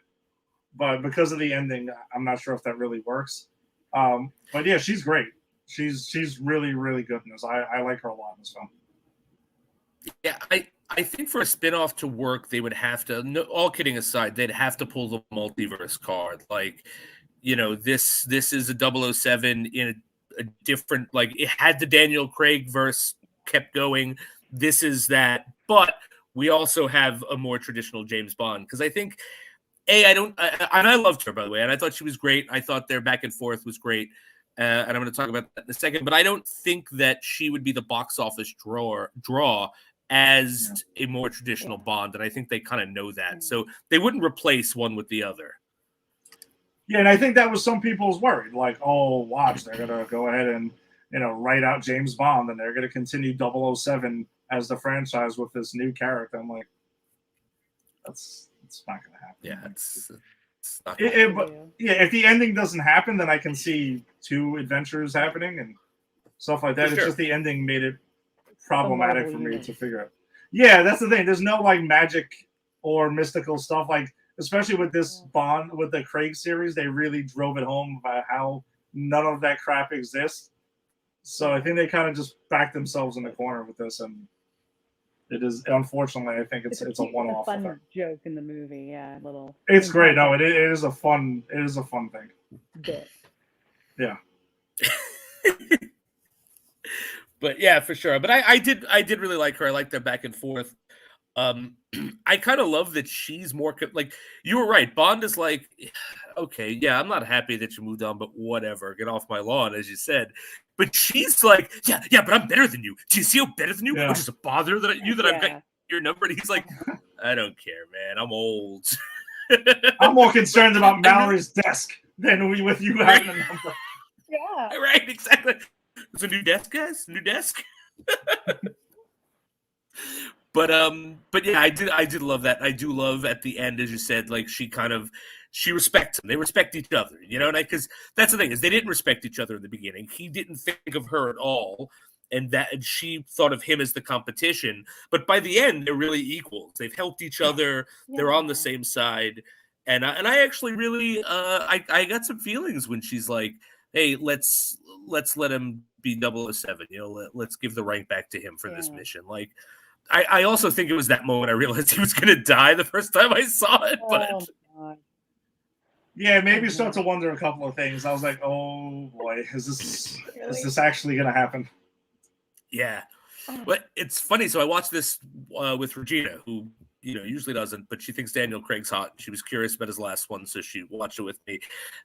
but because of the ending, I'm not sure if that really works. But yeah, she's great. She's really, really good in this. I like her a lot in this film. Yeah, I think for a spinoff to work, they would have to, no, all kidding aside, they'd have to pull the multiverse card. Like, you know, this is a 007 in a different, like, it had the Daniel Craig verse kept going. This is that. But we also have a more traditional James Bond. Because I think, and I loved her, by the way, and I thought she was great. I thought their back and forth was great. And I'm going to talk about that in a second. But I don't think that she would be the box office draw as a more traditional Bond, and I think they kind of know that. So they wouldn't replace one with the other. Yeah, and I think that was some people's worry. Like, oh, watch, they're going to go ahead and, you know, write out James Bond, and they're going to continue 007 as the franchise with this new character. I'm like, that's not going to happen. Yeah, it's not but yeah, if the ending doesn't happen, then I can see 2 adventures happening and stuff like that. It's just the ending made it problematic for me to figure out. Yeah, that's the thing. There's no like magic or mystical stuff. Like, especially with this Bond, with the Craig series, they really drove it home about how none of that crap exists. So I think they kind of just backed themselves in the corner with this, and it is, unfortunately, I think it's a one-off. It's a fun joke in the movie, yeah, little. It's great. No, it is a fun thing. Bit. Yeah. But yeah, for sure. But I did really like her. I like their back and forth. I kind of love that she's more like, you were right. Bond is like, okay, yeah, I'm not happy that you moved on, but whatever, get off my lawn, as you said. But she's like, yeah, but I'm better than you. Do you see how better than you? Which is a bother that I've got your number. And he's like, I don't care, man. I'm old. I'm more concerned about Mallory's desk than with you having a number. Yeah. Right, exactly. It's a new desk, guys. New desk. But yeah, I did love that. I do love at the end, as you said, like she respects him. They respect each other, you know. And because that's the thing, is they didn't respect each other in the beginning. He didn't think of her at all, and she thought of him as the competition. But by the end, they're really equals. They've helped each other. Yeah. They're on the same side. And I actually really I got some feelings when she's like, hey, let's let him be 007. Let's give the rank back to him for this Yeah. mission. Like, I also think it was that moment I realized he was going to die the first time I saw it. But Oh, God. Yeah, it made me Oh, start to no. wonder a couple of things. I was like, oh boy, is Really? this actually gonna happen? yeah, Oh, but it's funny. So I watched this with Regina, who usually doesn't, but she thinks Daniel Craig's hot. She was curious about his last one, so she watched it with me.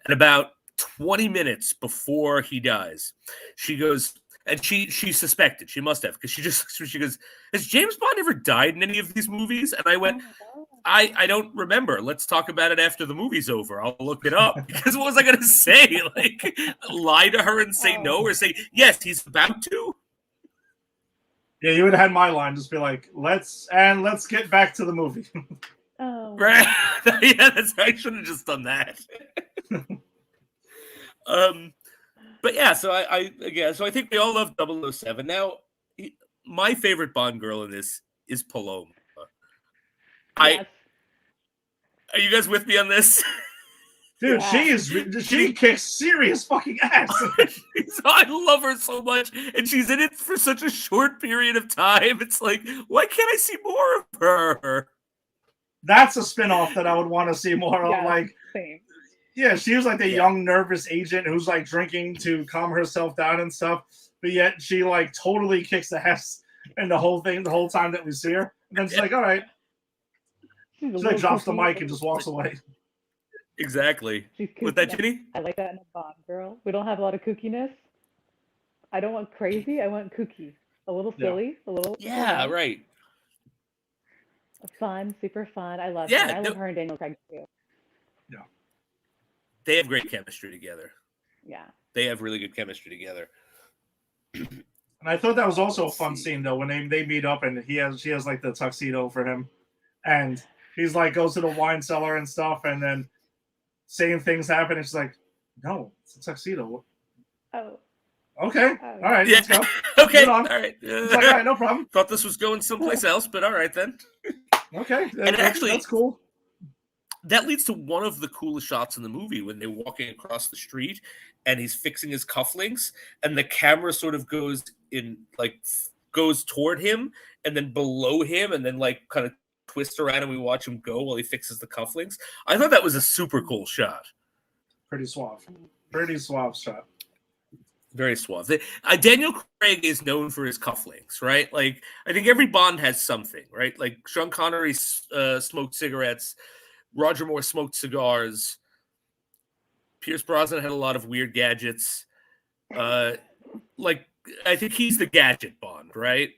And about 20 minutes before he dies, she goes, and she suspected, she must have, because she goes, has James Bond ever died in any of these movies? And I oh went, my God. I don't remember. Let's talk about it after the movie's over. I'll look it up. Because what was I going to say? Like, lie to her and say no, or say, yes, he's about to? Yeah, you would have had my line, just be like, let's get back to the movie. Oh, Right? Yeah, I should have just done that. But yeah, so so I think we all love 007. Now, my favorite Bond girl in this is Paloma. yes. Are you guys with me on this? Dude, Yeah. she kicks serious fucking ass. I love her so much, and she's in it for such a short period of time. It's like, why can't I see more of her? That's a spin-off that I would want to see more of. Yes, Like, same. yeah, she was like the Yeah. young, nervous agent who's like drinking to calm herself down and stuff, but yet she like totally kicks ass in the whole thing the whole time that we see her. And then she's like, all right. She's a She like little drops the kooky. mic and just walks away. Exactly. She's With that, kooky. Ginny? I like that in a Bond girl. We don't have a lot of kookiness. I don't want crazy. I want kooky. A little Yeah. silly. A little Yeah, fun, right. fun, super fun. I love Yeah, her. I love her and Daniel Craig too. They have great chemistry together. Yeah. They have really good chemistry together. And I thought that was also a Let's fun see. scene though when they meet up and she has like the tuxedo for him, and he's like goes to the wine cellar and stuff, and then same things happen, and she's like, no, it's a tuxedo. Oh. Okay, Oh. all right, let's go. Okay. Moving All on. right. It's like, all right, no problem. Thought this was going someplace else, but all right then. Okay, actually- that's cool. That leads to one of the coolest shots in the movie when they're walking across the street and he's fixing his cufflinks and the camera sort of goes toward him and then below him and then like kind of twists around and we watch him go while he fixes the cufflinks. I thought that was a super cool shot. Pretty suave shot. Very suave. Daniel Craig is known for his cufflinks, right? Like, I think every Bond has something, right? Like, Sean Connery smoked cigarettes. Roger Moore smoked cigars. Pierce Brosnan had a lot of weird gadgets. Like, I think he's the gadget Bond, right?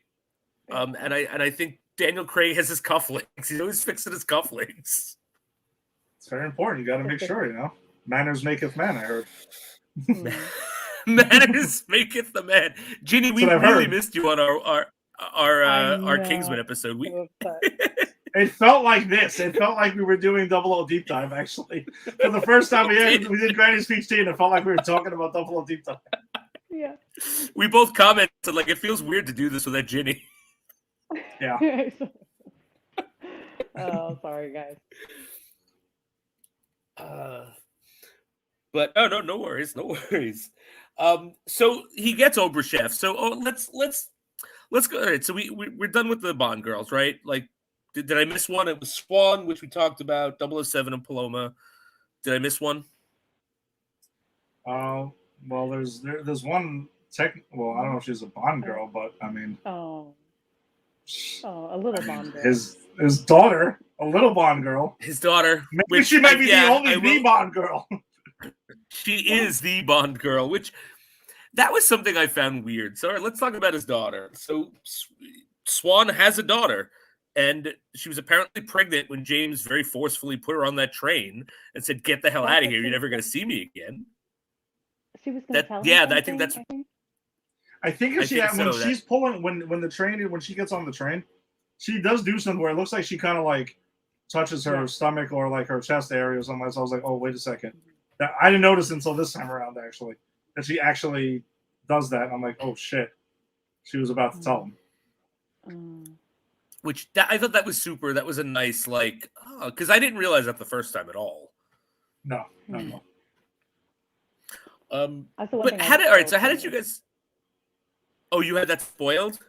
And I think Daniel Craig has his cufflinks. He's always fixing his cufflinks. It's very important. You got to make sure, manners maketh man. I heard. Hmm. Manners maketh the man. Ginny, we That's what I've really heard. missed you on our know. Kingsman episode. So upset. It felt like this. It felt like we were doing 00 Deep Dive, actually. For the first time we did Granny's Peach Tea, and it felt like we were talking about 00 Deep Dive. Yeah. We both commented like it feels weird to do this without Ginny. Yeah. Oh, sorry, guys. But no worries, no worries. So he gets Obrachef. So let's go. All right, so we're done with the Bond girls, right? Like, did I miss one? It was Swan, which we talked about, 007 and Paloma. Did I miss one? Well, there's one well, I don't know if she's a Bond girl, but I mean, Oh, a little Bond girl. his daughter, a little Bond girl. His daughter. Maybe she might be the only Bond girl. She is the Bond girl, which that was something I found weird. So all right, let's talk about his daughter. So Swan has a daughter, and she was apparently pregnant when James very forcefully put her on that train and said, "Get the hell out of here! You're never going to see me again." She was going to That- tell him yeah, I something, think that's- I think I she think when so, she's pulling when she gets on the train, she does do something where it looks like she kind of like touches her stomach or like her chest area or something. So I was like, oh, wait a second. That I didn't notice until this time around actually that she actually does that. And I'm like, oh shit, she was about to tell him. Which I thought that was super. That was a nice because I didn't realize that the first time at all. No. That's the one But thing I how was did all right? told So how from did you you. guys? Oh, you had that spoiled.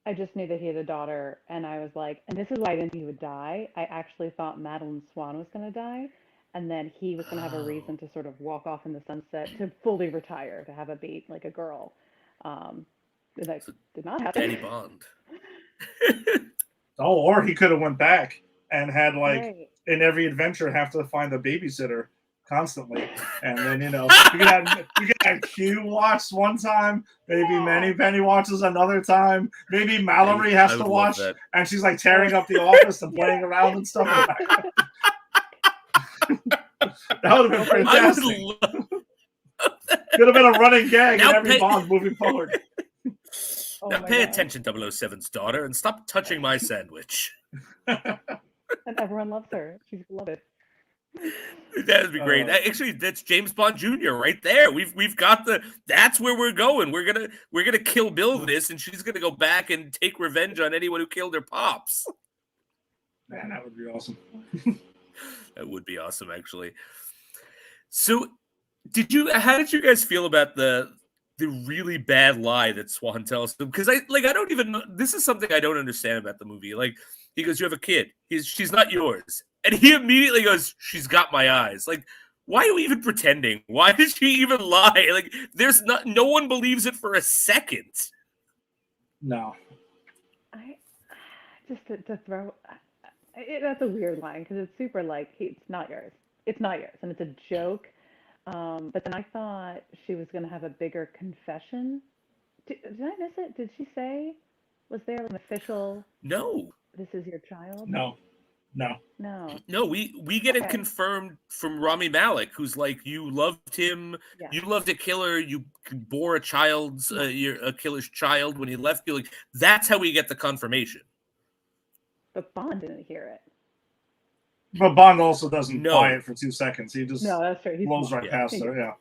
I just knew that he had a daughter, and I was like, and this is why I didn't think he would die. I actually thought Madeline Swan was going to die, and then he was going to have a Oh, reason to sort of walk off in the sunset to fully retire, to have a baby like a girl. Um, that so did not Daddy happen. Bond. Oh, or he could have went back and had like Right. in every adventure have to find a babysitter constantly, and then you could have Q watch one time, maybe Yeah. Penny watches another time, maybe Mallory I has to would love watch, that. and she's like Oh, tearing up the office and yeah. playing around and stuff in the background. That would have been Oh, I would fantastic. love Could have been a running gag in now. every Bond moving forward. oh Now my pay God. attention, 007's daughter, and stop touching my sandwich. And everyone loves her. She's beloved. That would be great. Actually, that's James Bond Jr. right there. We've got the. That's where we're going. We're gonna kill Bill this, and she's gonna go back and take revenge on anyone who killed her pops. Man, that would be awesome. That would be awesome, actually. So, how did you guys feel about the really bad lie that Swan tells them? Because I don't even know. This is something I don't understand about the movie. Like, he goes, "You have a kid. She's not yours," and he immediately goes, "She's got my eyes." Like, why are we even pretending? Why did she even lie? Like, no one believes it for a second. No. I just to throw. That's a weird line because it's super like it's not yours. It's not yours, and it's a joke. But then I thought she was going to have a bigger confession. Did I miss it? Did she say? Was there like an official? No, This is your child. No. No. no, we get it Okay. confirmed from Rami Malek, who's like, you loved him, Yeah. you loved a killer, you bore a a killer's child when he left you. Like, that's how we get the confirmation. But Bond didn't hear it. But Bond also doesn't No. buy it for 2 seconds. He just No, that's true. He's blows smart. right Yeah. past her. Yeah.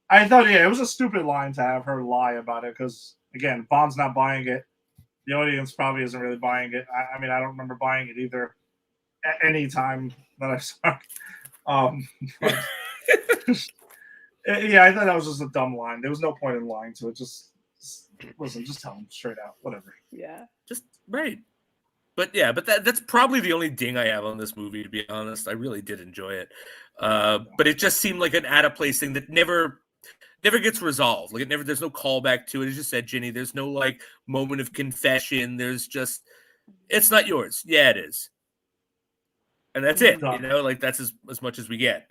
I thought, it was a stupid line to have her lie about it because, again, Bond's not buying it. The audience probably isn't really buying it. I mean, I don't remember buying it either at any time that I saw it. Yeah, I thought that was just a dumb line. There was no point in lying to it. Just listen, just tell him straight out. Whatever. Yeah. Just right. But yeah, that's probably the only ding I have on this movie, to be honest. I really did enjoy it. But it just seemed like an out of place thing that never gets resolved. Like, there's no callback to it. As you said, Ginny, there's no like moment of confession. There's just, it's not yours. Yeah, it is. And that's it. Done. You know, like, that's as much as we get.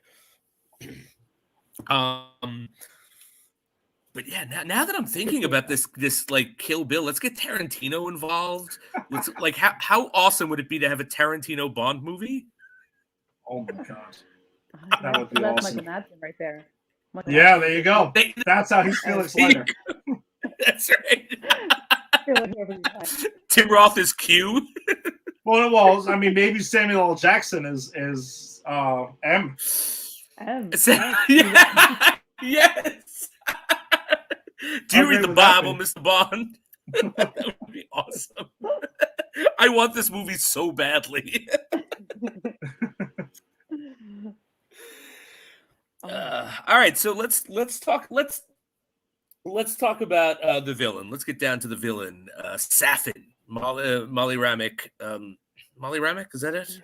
But yeah, now that I'm thinking about this like Kill Bill, let's get Tarantino involved. Let's like, how awesome would it be to have a Tarantino Bond movie? Oh my god. That would be that's awesome. Michael Madsen right there. Michael Yeah, Madsen. there you go. That's how he's Felix Leiter. That's right. I feel like whoever you find. Tim Roth is Q. Well, I mean, maybe Samuel L. Jackson is M. Yeah. Yes. Do you How read great the would that Bible, be? Mr. Bond? That would be awesome. I want this movie so badly. All right, so let's talk about the villain. Let's get down to the villain, Safin, Molly Ramick. Molly Ramick, is that it?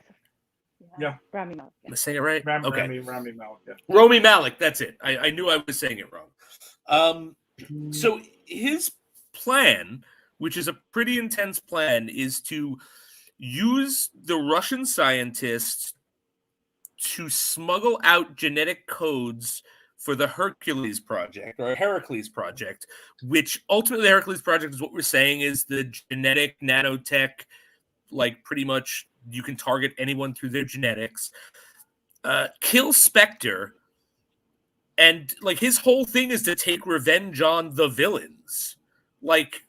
Yeah. Rami Malek. Am I saying it right? Rami Malek. Yeah. Rami Malek, that's it. I knew I was saying it wrong. So his plan, which is a pretty intense plan, is to use the Russian scientists to smuggle out genetic codes for the Hercules project, which ultimately the Hercules project is what we're saying is the genetic nanotech, like pretty much you can target anyone through their genetics, kill Spectre, and like his whole thing is to take revenge on the villains. Like,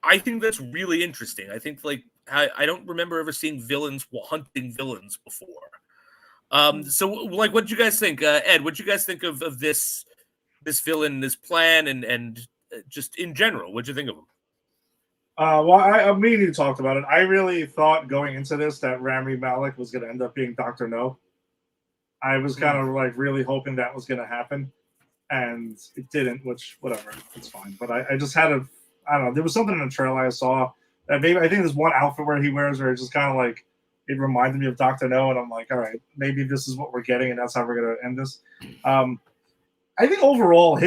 I think that's really interesting. I think like I don't remember ever seeing villains hunting villains before. So like, what did you guys think, Ed? What did you guys think of this villain, this plan, and just in general? What did you think of him? Well, I immediately talked about it. I really thought going into this that Rami Malek was going to end up being Dr. No. I was kind of like really hoping that was going to happen, and it didn't. Which whatever, it's fine. But I just had a I don't know. There was something in the trailer I saw that maybe I think there's one outfit where he wears where it's just kind of like it reminded me of Dr. No, and I'm like, all right, maybe this is what we're getting, and that's how we're going to end this. I think overall,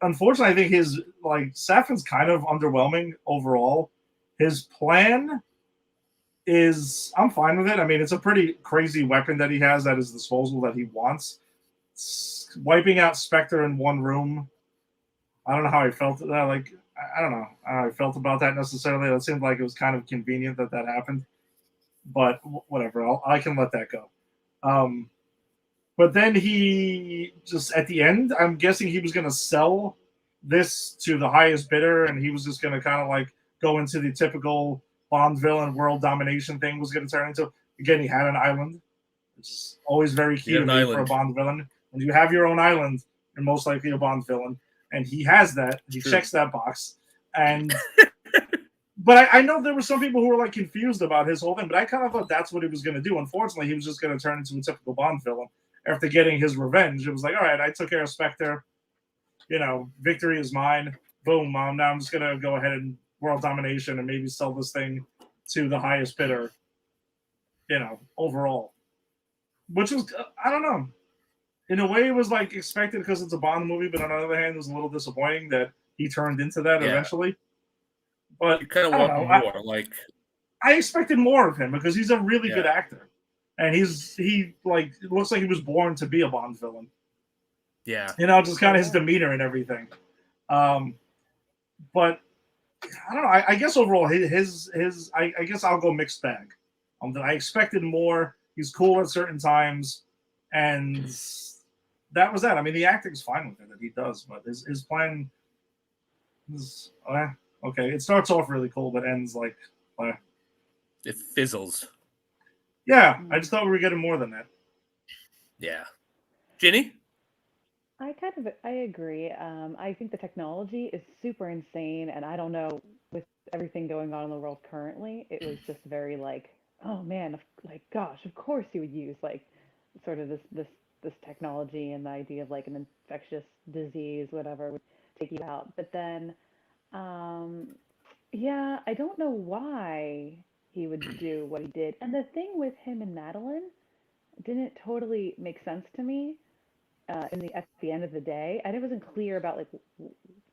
unfortunately, I think his like Safran's kind of underwhelming overall. His plan is I'm fine with it. I mean, it's a pretty crazy weapon that he has at his disposal that he wants. Wiping out Spectre in one room. I don't know how I felt. Like I don't know how I felt about that necessarily. It seemed like it was kind of convenient that happened, but whatever. I can let that go. But then he just at the end, I'm guessing he was going to sell this to the highest bidder, and he was just going to kind of like go into the typical Bond villain world domination thing was going to turn into. Again, he had an island, which is always very key to me for a Bond villain. When you have your own island, you're most likely a Bond villain, and he has that. He checks that box, and. But I know there were some people who were like confused about his whole thing, but I kind of thought that's what he was going to do. Unfortunately, he was just going to turn into a typical Bond villain. After getting his revenge, it was like, all right, I took care of Spectre. You know, victory is mine. Boom. Now I'm just going to go ahead and world domination and maybe sell this thing to the highest bidder, you know, overall. Which was, I don't know. In a way, it was like expected because it's a Bond movie, but on the other hand, it was a little disappointing that he turned into that eventually. But you kind of want more. I expected more of him because he's a really good actor. And he looks like he was born to be a Bond villain. Yeah. You know, just kind of his demeanor and everything. But I don't know. I guess overall, I guess I'll go mixed bag. I expected more. He's cool at certain times, and that was that. I mean, the acting's fine with it that he does, but his plan is okay. It starts off really cool, but ends like it fizzles. Yeah, I just thought we were getting more than that. Yeah. Ginny? I agree. I think the technology is super insane, and I don't know, with everything going on in the world currently, it was just very like, oh man, like gosh, of course you would use like sort of this technology and the idea of like an infectious disease, whatever, would take you out. But then, yeah, I don't know why he would do what he did. And the thing with him and Madeline didn't totally make sense to me. At the end of the day, I wasn't clear about like,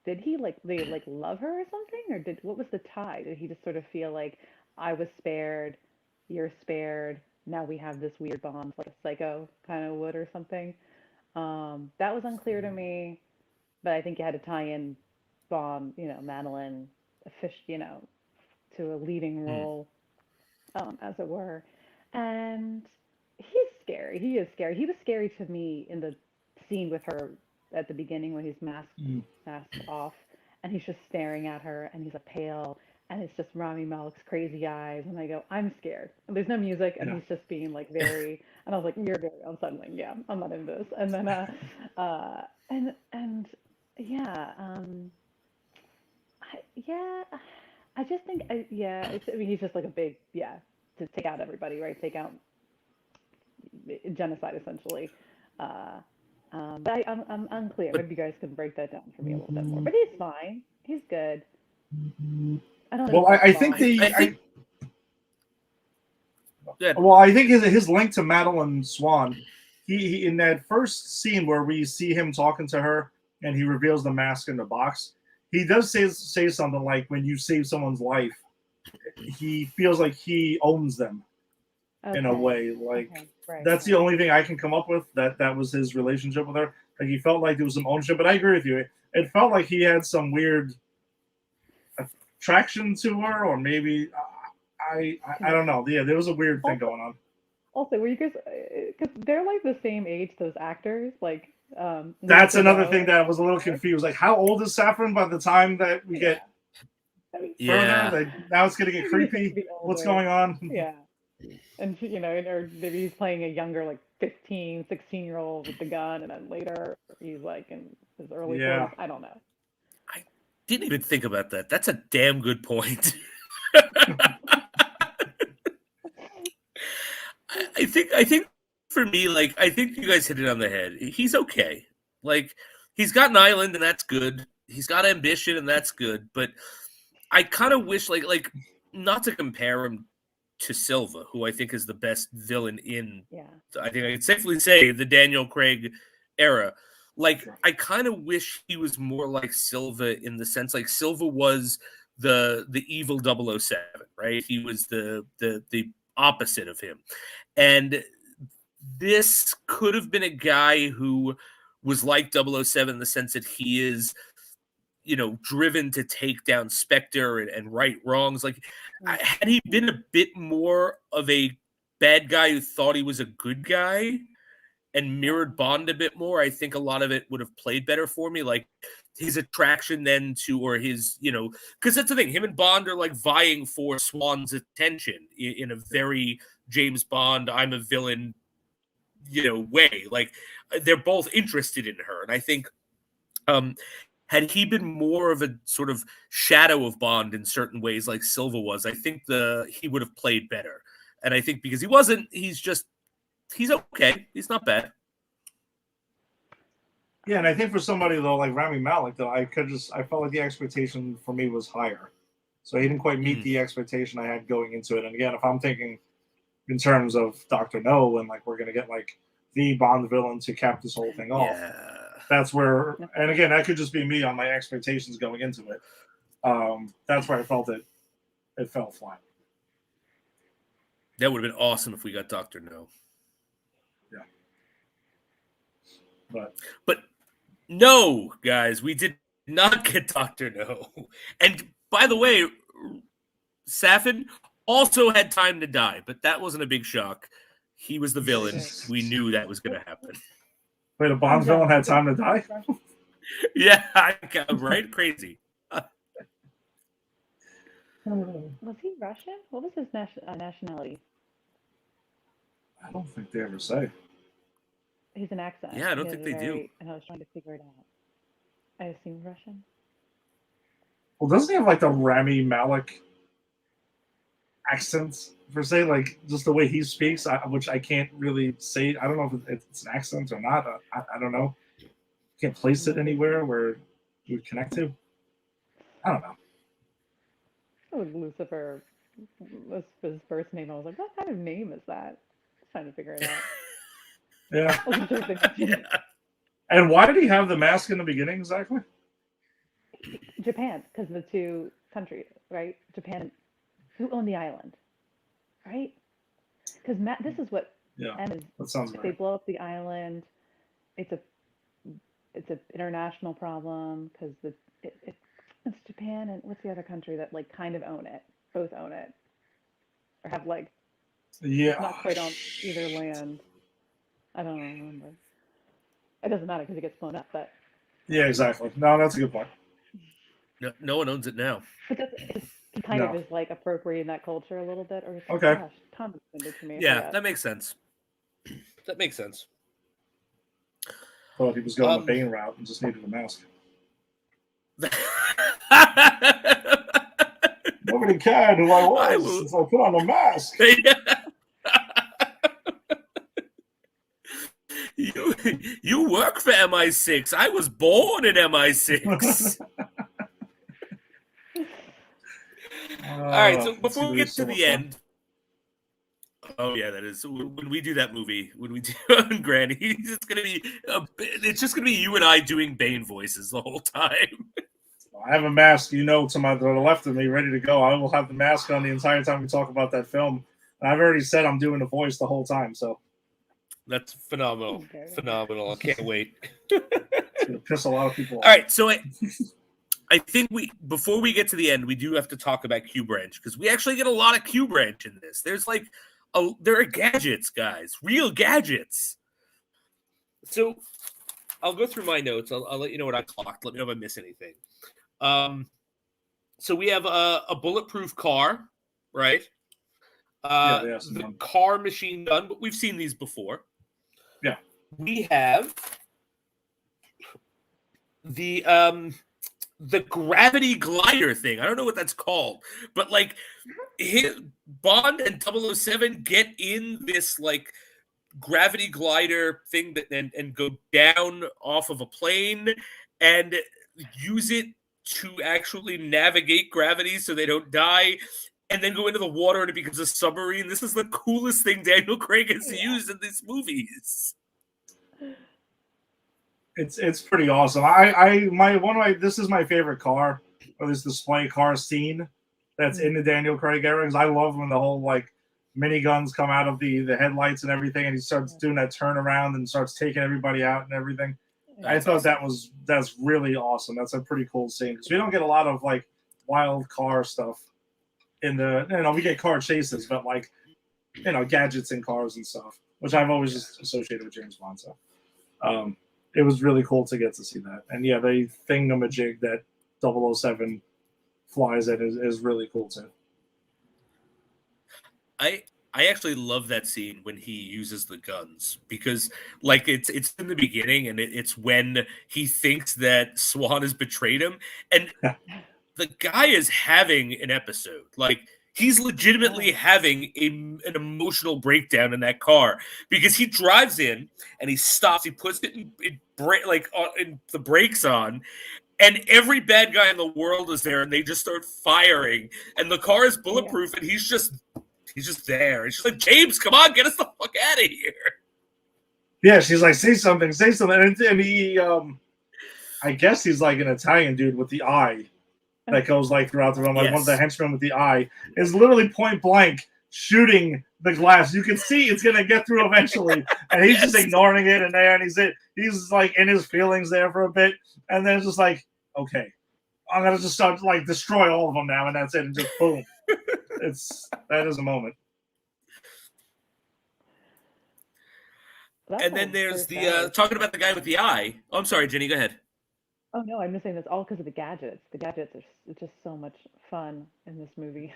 did he like they like love her or something, or what was the tie? Did he just sort of feel like I was spared, you're spared, now we have this weird bond like a psycho kind of would or something? That was unclear to me, but I think you had to tie in Bond, Madeline, to a leading role, as it were. And he's scary. He is scary. He was scary to me in the scene with her at the beginning when he's masked off, and he's just staring at her, and he's a pale, and it's just Rami Malek's crazy eyes, and I go, I'm scared. And there's no music, and he's just being like very, and I was like, you're very unsettling. Yeah, I'm not into this. And then, I just think, he's just like a big, to take out everybody, right? Take out genocide, essentially. But I'm unclear. Maybe you guys can break that down for me a little bit more. But he's fine. He's good. I don't know. Well, I think his link to Madeline Swan, he in that first scene where we see him talking to her and he reveals the mask in the box, he does say something like, when you save someone's life, he feels like he owns them in a way. Like, that's the only thing I can come up with, that was his relationship with her. Like, he felt like there was some ownership, but I agree with you. It felt like he had some weird attraction to her, or maybe I don't know. Yeah, there was a weird thing going on. Also, were you guys, because they're like the same age, those actors, like. That's another thing that I was a little confused. Like, how old is Safran by the time that we get further? Like, now it's going to get creepy. What's going on? Yeah. And, or maybe he's playing a younger, like 15, 16-year-old with the gun, and then later he's like in his early 40s. I don't know. I didn't even think about that. That's a damn good point. I think for me, like, I think you guys hit it on the head. He's okay. Like, he's got an island, and that's good. He's got ambition, and that's good. But I kind of wish, like, not to compare him to Silva, who I think is the best villain in, I think I can safely say, the Daniel Craig era. Like, I kind of wish he was more like Silva in the sense, like, Silva was the evil 007, right? He was the opposite of him. And this could have been a guy who was like 007 in the sense that he is, driven to take down Spectre and right wrongs. Like, had he been a bit more of a bad guy who thought he was a good guy and mirrored Bond a bit more, I think a lot of it would have played better for me. Like, his attraction then to, or his, because that's the thing, him and Bond are like vying for Swan's attention in a very James Bond, I'm a villain, way. Like, they're both interested in her. And I think, had he been more of a sort of shadow of Bond in certain ways, like Silva was, I think he would have played better. And I think because he wasn't, he's okay. He's not bad. Yeah, and I think for somebody though like Rami Malek, though, I felt like the expectation for me was higher, so he didn't quite meet the expectation I had going into it. And again, if I'm thinking in terms of Dr. No, and like we're gonna get like the Bond villain to cap this whole thing off, that's where. And again, that could just be me on my expectations going into it. That's where I felt it fell flat. That would have been awesome if we got Dr. No. Yeah. But no, guys, we did not get Dr. No. And by the way, Safin also had time to die, but that wasn't a big shock. He was the villain. We knew that was going to happen. Wait, a Bond villain had time to die? Yeah, right? Crazy. Was he Russian? What was his nationality? I don't think they ever say. He's an accent. Yeah, I don't think they do. And I was trying to figure it out. I assume Russian. Well, doesn't he have like the Rami Malek accent per se? Like just the way he speaks, which I can't really say. I don't know if it's an accent or not. I don't know. Can't place it anywhere where you would connect to. I don't know. Oh, Lucifer was his first name. I was like, what kind of name is that? I was trying to figure it out. Yeah. And why did he have the mask in the beginning exactly? Japan, because the two countries, right? Japan, who owned the island, right? Because this is what that sounds if right. they blow up the island, it's an international problem because it's Japan and what's the other country that like kind of both own it, or have like not quite on either land. I don't remember. It doesn't matter because it gets blown up, but yeah, exactly. No, that's a good point. No one owns it now. But he kind of is like appropriating that culture a little bit, or okay. Gosh, Tom explained it to me. Yeah, that makes sense. That makes sense. Thought he was going the Bane route and just needed a mask. Nobody cared who I was since I put on a mask. You work for MI6. I was born in MI6. All right, so before we get to the end. Oh yeah, that is when we do that movie. When we do Granny, it's just gonna be you and I doing Bane voices the whole time. I have a mask, to the left of me, ready to go. I will have the mask on the entire time we talk about that film. And I've already said I'm doing the voice the whole time, so. That's phenomenal. Phenomenal. I can't wait. It's going to piss a lot of people off. All right, so I think before we get to the end, we do have to talk about Q Branch because we actually get a lot of Q Branch in this. There's there are gadgets, guys, real gadgets. So I'll go through my notes. I'll let you know what I clocked. Let me know if I miss anything. So we have a bulletproof car, right? The car machine gun, but we've seen these before. Yeah. We have the gravity glider thing. I don't know what that's called, but Bond and 007 get in this gravity glider thing and go down off of a plane and use it to actually navigate gravity so they don't die, and then go into the water and it becomes a submarine. This is the coolest thing Daniel Craig has used in these movies. It's pretty awesome. This is my favorite car, or this display car scene that's in the Daniel Craig era, because I love when the whole like miniguns come out of the headlights and everything, and he starts doing that turnaround and starts taking everybody out and everything. I thought that's really awesome. That's a pretty cool scene, because we don't get a lot of like wild car stuff in the, we get car chases, but like, gadgets in cars and stuff, which I've always just associated with James Bond. So it was really cool to get to see that. And yeah, the thingamajig that 007 flies in is really cool too. I actually love that scene when he uses the guns, because like it's in the beginning, and it's when he thinks that Swan has betrayed him, and the guy is having an episode. Like, he's legitimately having an emotional breakdown in that car, because he drives in and he stops, he puts it in the brakes on, and every bad guy in the world is there, and they just start firing, and the car is bulletproof, and he's just there. And she's like, James, come on, get us the fuck out of here. Yeah, she's like, say something. And he, I guess he's like an Italian dude with the eye that goes like throughout the room. Like one of the henchmen with the eye is literally point blank shooting the glass. You can see it's going to get through eventually. And he's just ignoring it in there. And he's like in his feelings there for a bit. And then it's just like, okay, I'm going to just start like destroy all of them now. And that's it. And just boom. That is a moment. And then there's the talking about the guy with the eye. Oh, I'm sorry, Jenny, go ahead. Oh no, I'm just saying that's all because of the gadgets. The gadgets are just so much fun in this movie.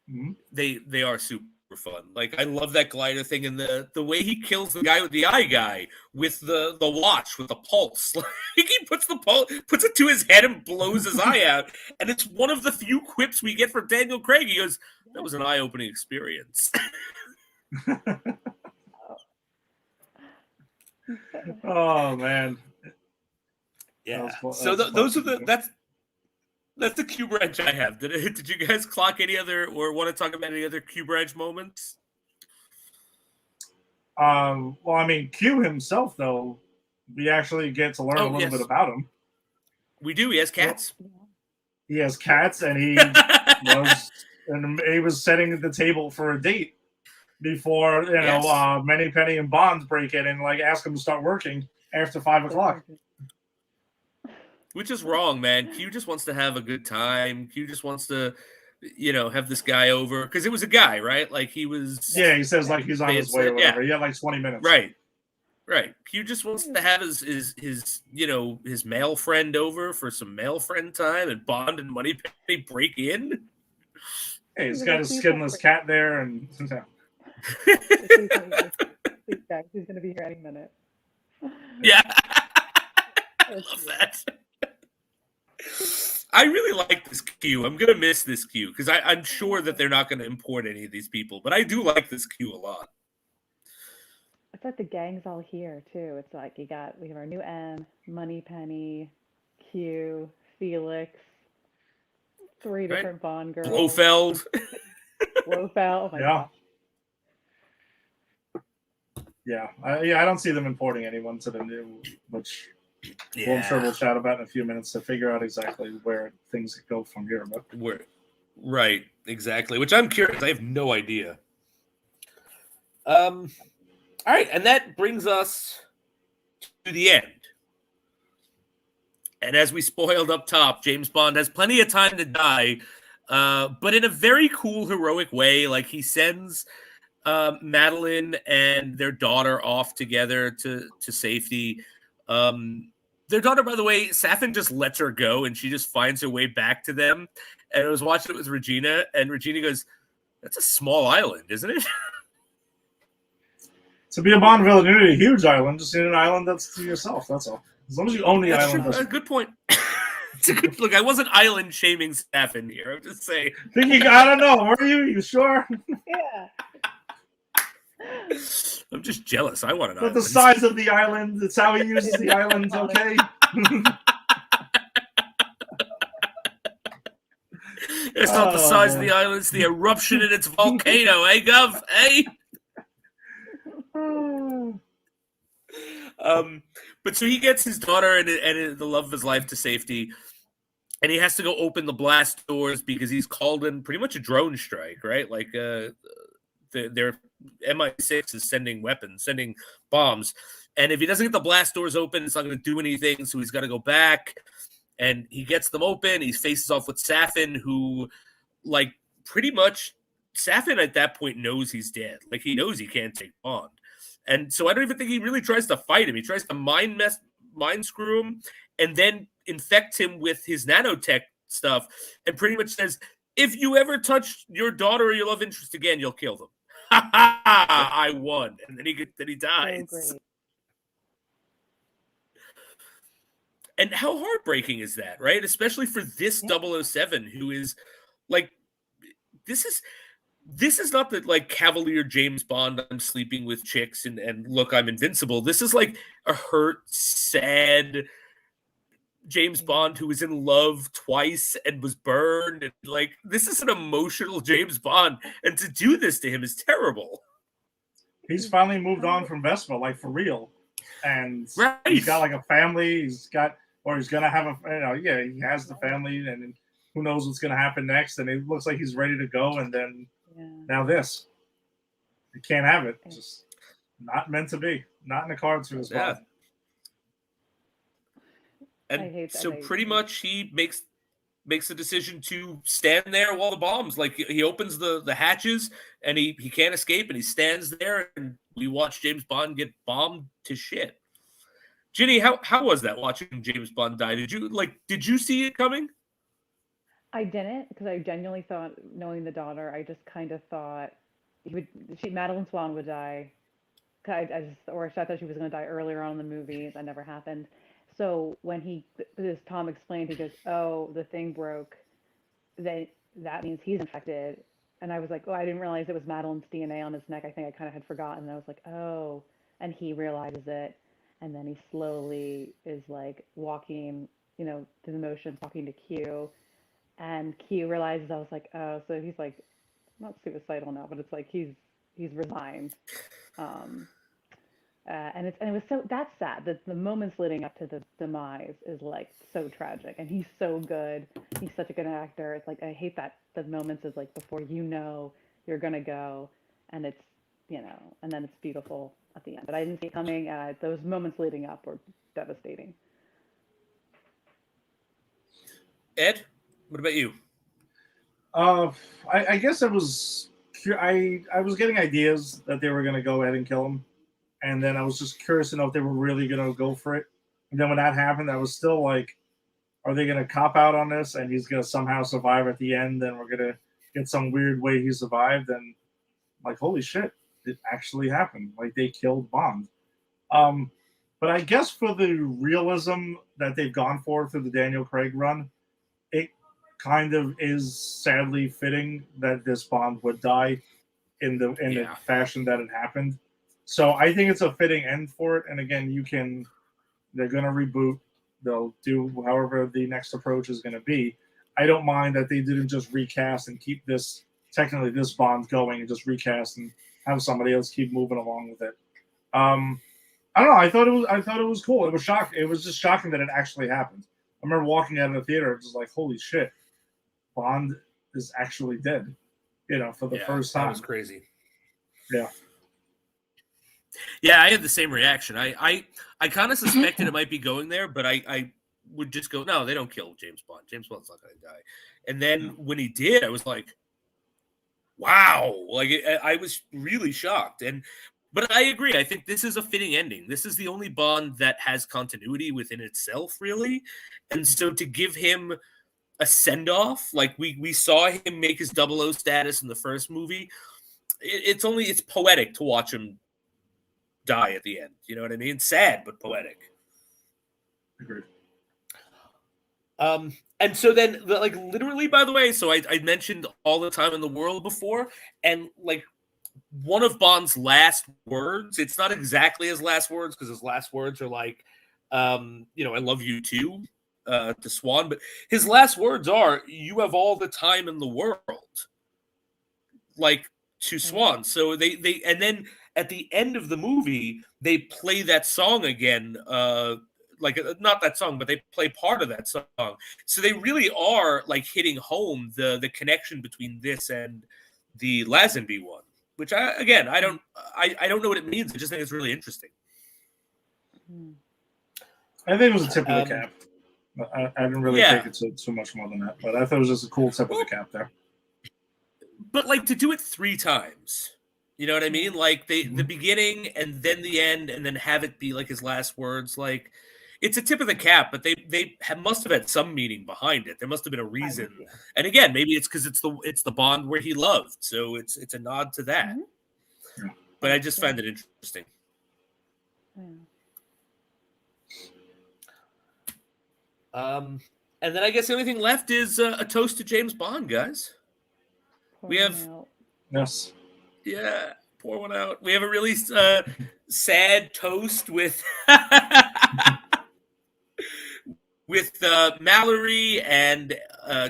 Mm-hmm. They are super fun. Like, I love that glider thing, and the way he kills the guy with the eye guy with the watch with the pulse. Like, he puts it to his head and blows his eye out. And it's one of the few quips we get from Daniel Craig. He goes, "That was an eye-opening experience." Oh man. Yeah. So those are that's the Q Branch I have. Did you guys clock any other, or want to talk about any other Q Branch moments? Well, I mean, Q himself, though, we actually get to learn a little bit about him. We do. He has cats. He has cats, and he was setting the table for a date before Manny, Penny, and Bond break in and like ask him to start working after 5 o'clock. Which is wrong, man. Q just wants to have a good time. Q just wants to, have this guy over, because it was a guy, right? Like, he was. Yeah, he says like he's on his way or whatever. He had like 20 minutes. Right. Q just wants to have his male friend over for some male friend time, and Bond and Moneypenny break in. Hey, he's got his skinless cat there, and He's going to be here any minute. Yeah. I love that. I really like this Q. I'm going to miss this Q, because I'm sure that they're not going to import any of these people, but I do like this Q a lot. It's like the gang's all here, too. It's like we have our new M, Moneypenny, Q, Felix, 3 different Bond girls. Blofeld. Oh my gosh. Yeah, I don't see them importing anyone to the new, which I'm sure we'll chat about in a few minutes to figure out exactly where things go from here. But right, exactly. Which I'm curious. I have no idea. All right, and that brings us to the end. And as we spoiled up top, James Bond has plenty of time to die, but in a very cool, heroic way. Like, he sends Madeline and their daughter off together to safety. Their daughter, by the way, Safin just lets her go, and she just finds her way back to them. And I was watching it with Regina, and Regina goes, "That's a small island, isn't it?" To be a Bond villain, you need a huge island. Just need an island that's to yourself. That's all. As long as you own the island. True. Good point. It's a good look. I wasn't island shaming Safin here. I'm just saying. I don't know. Were you? You sure? Yeah. I'm just jealous. I want an But island. the size of the island, it's how he uses the island, okay? It's not the Oh, size of boy. the island, it's the eruption in its volcano, eh, Gov? Eh? But so he gets his daughter and the love of his life to safety, and he has to go open the blast doors because he's called in pretty much a drone strike, right? Like their MI6 is sending weapons, sending bombs, and if he doesn't get the blast doors open, it's not going to do anything. So he's got to go back, and he gets them open. He faces off with Safin, who, like, pretty much Safin at that point knows he's dead. Like, he knows he can't take Bond. And so I don't even think he really tries to fight him. He tries to mind screw him and then infect him with his nanotech stuff and pretty much says, if you ever touch your daughter or your love interest again, you'll kill them. Ha ha ha! I won. And then he dies. So and how heartbreaking is that, right? Especially for this 007 who is like, this is not the like cavalier James Bond, I'm sleeping with chicks and look, I'm invincible. This is like a hurt, sad James Bond who was in love twice and was burned. And like, this is an emotional James Bond. And to do this to him is terrible. He's finally moved on from Vespa, like for real. And right. He's got like a family. He's going to have he has the family, and who knows what's going to happen next. And it looks like he's ready to go. And then now this. You can't have it. Just not meant to be. Not in the cards for this Bond. And so pretty much he makes the decision to stand there while the bombs, like he opens the hatches and he can't escape and he stands there and we watch James Bond get bombed to shit. Ginny, how was that watching James Bond die? Did you see it coming? I didn't, because I genuinely thought, knowing the daughter, I just kind of thought Madeline Swan would die. I thought she was going to die earlier on in the movie. That never happened. So when as Tom explained, he goes, "Oh, the thing broke. That means he's infected." And I was like, "Oh, I didn't realize it was Madeline's DNA on his neck. I think I kind of had forgotten." And I was like, "Oh," and he realizes it, and then he slowly is like walking, through the motions, talking to Q, and Q realizes. I was like, "Oh," so he's like, not suicidal now, but it's like he's resigned. And it was that's sad that the moments leading up to the demise is like so tragic, and he's so good. He's such a good actor. It's like, I hate that the moments is like before you're gonna go, and it's and then it's beautiful at the end. But I didn't see it coming. Those moments leading up were devastating. Ed, what about you? I guess I was getting ideas that they were gonna go ahead and kill him. And then I was just curious to know if they were really going to go for it. And then when that happened, I was still like, are they going to cop out on this? And he's going to somehow survive at the end. And we're going to get some weird way he survived. And like, holy shit, it actually happened. Like, they killed Bond. But I guess for the realism that they've gone for through the Daniel Craig run, it kind of is sadly fitting that this Bond would die in the fashion that it happened. So I think it's a fitting end for it. And again, they're going to reboot. They'll do however the next approach is going to be. I don't mind that they didn't just recast and keep this Bond going and just recast and have somebody else keep moving along with it. I don't know. I thought it was cool. It was shocking. It was just shocking that it actually happened. I remember walking out of the theater, just like, holy shit, Bond is actually dead. For the first time. That was crazy. Yeah. Yeah, I had the same reaction. I kind of suspected it might be going there, but I would just go, no, they don't kill James Bond. James Bond's not going to die. And then when he did, I was like, wow. Like, I was really shocked. But I agree. I think this is a fitting ending. This is the only Bond that has continuity within itself, really. And so to give him a send-off, like we saw him make his 00 status in the first movie, it's poetic to watch him die at the end. You know what I mean? Sad, but poetic. Agreed. And so then, literally, by the way, so I mentioned All the Time in the World before, and like one of Bond's last words. It's not exactly his last words because his last words are like, I love you too, to Swan. But his last words are, "You have all the time in the world," like to Swan. So they and then at the end of the movie they play that song again. Not that song, but they play part of that song. So they really are like hitting home the connection between this and the Lazenby one, which I don't know what it means. I just think it's really interesting. I think it was a tip of the cap. I didn't really take it to too much more than that, but I thought it was just a cool tip of the cap there. But like to do it 3 times, you know what I mean? Like the beginning and then the end, and then have it be like his last words. Like it's a tip of the cap, but they must have had some meaning behind it. There must have been a reason. And again, maybe it's because it's the Bond where he loved, so it's a nod to that. Yeah. But I just find it interesting. And then I guess the only thing left is a toast to James Bond, guys. We have yes, yeah, pour one out. We have a really sad toast with with Mallory and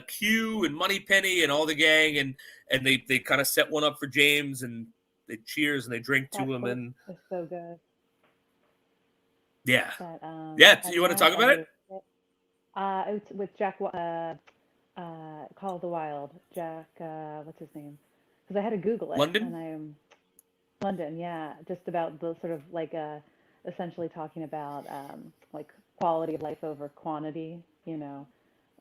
Q and Moneypenny and all the gang, and they kind of set one up for James, and they cheers and they drink to him, and it's so good. Yeah, that, you want to talk about it? It's with Jack. Call of the Wild. Jack. What's his name? Because I had to Google it. London. And I'm London. Yeah, just about the sort of like essentially talking about like quality of life over quantity. You know,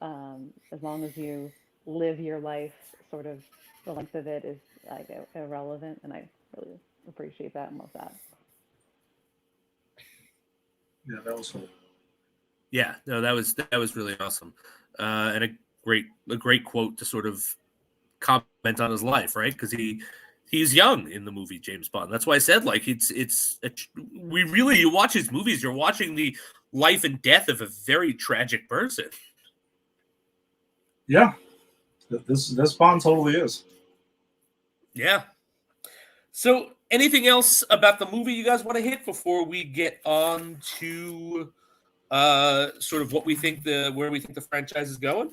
as long as you live your life, sort of the length of it is like irrelevant, and I really appreciate that and love that. Yeah, that was cool. Yeah, no, that was really awesome, and a great quote to sort of comment on his life, right? Because he's young in the movie James Bond. That's why I said like you watch his movies, you're watching the life and death of a very tragic person. Yeah, this Bond totally is. Yeah. So, anything else about the movie you guys want to hit before we get on to sort of what we think where we think the franchise is going?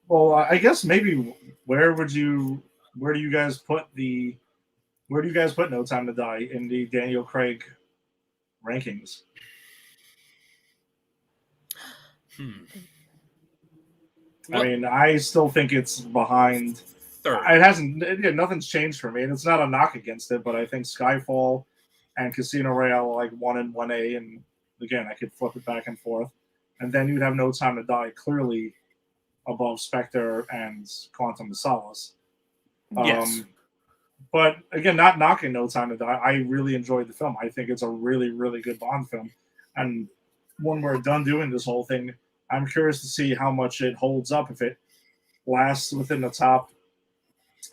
Well, I guess maybe where do you guys put No Time to Die in the Daniel Craig rankings? I mean, I still think it's behind. Third. It hasn't. Nothing's changed for me, and it's not a knock against it. But I think Skyfall and Casino Royale are like 1 and 1A, and again, I could flip it back and forth. And then you'd have No Time to Die clearly above Spectre and Quantum of Solace. Yes. But again, not knocking No Time to Die. I really enjoyed the film. I think it's a really, really good Bond film. And when we're done doing this whole thing, I'm curious to see how much it holds up, if it lasts within the top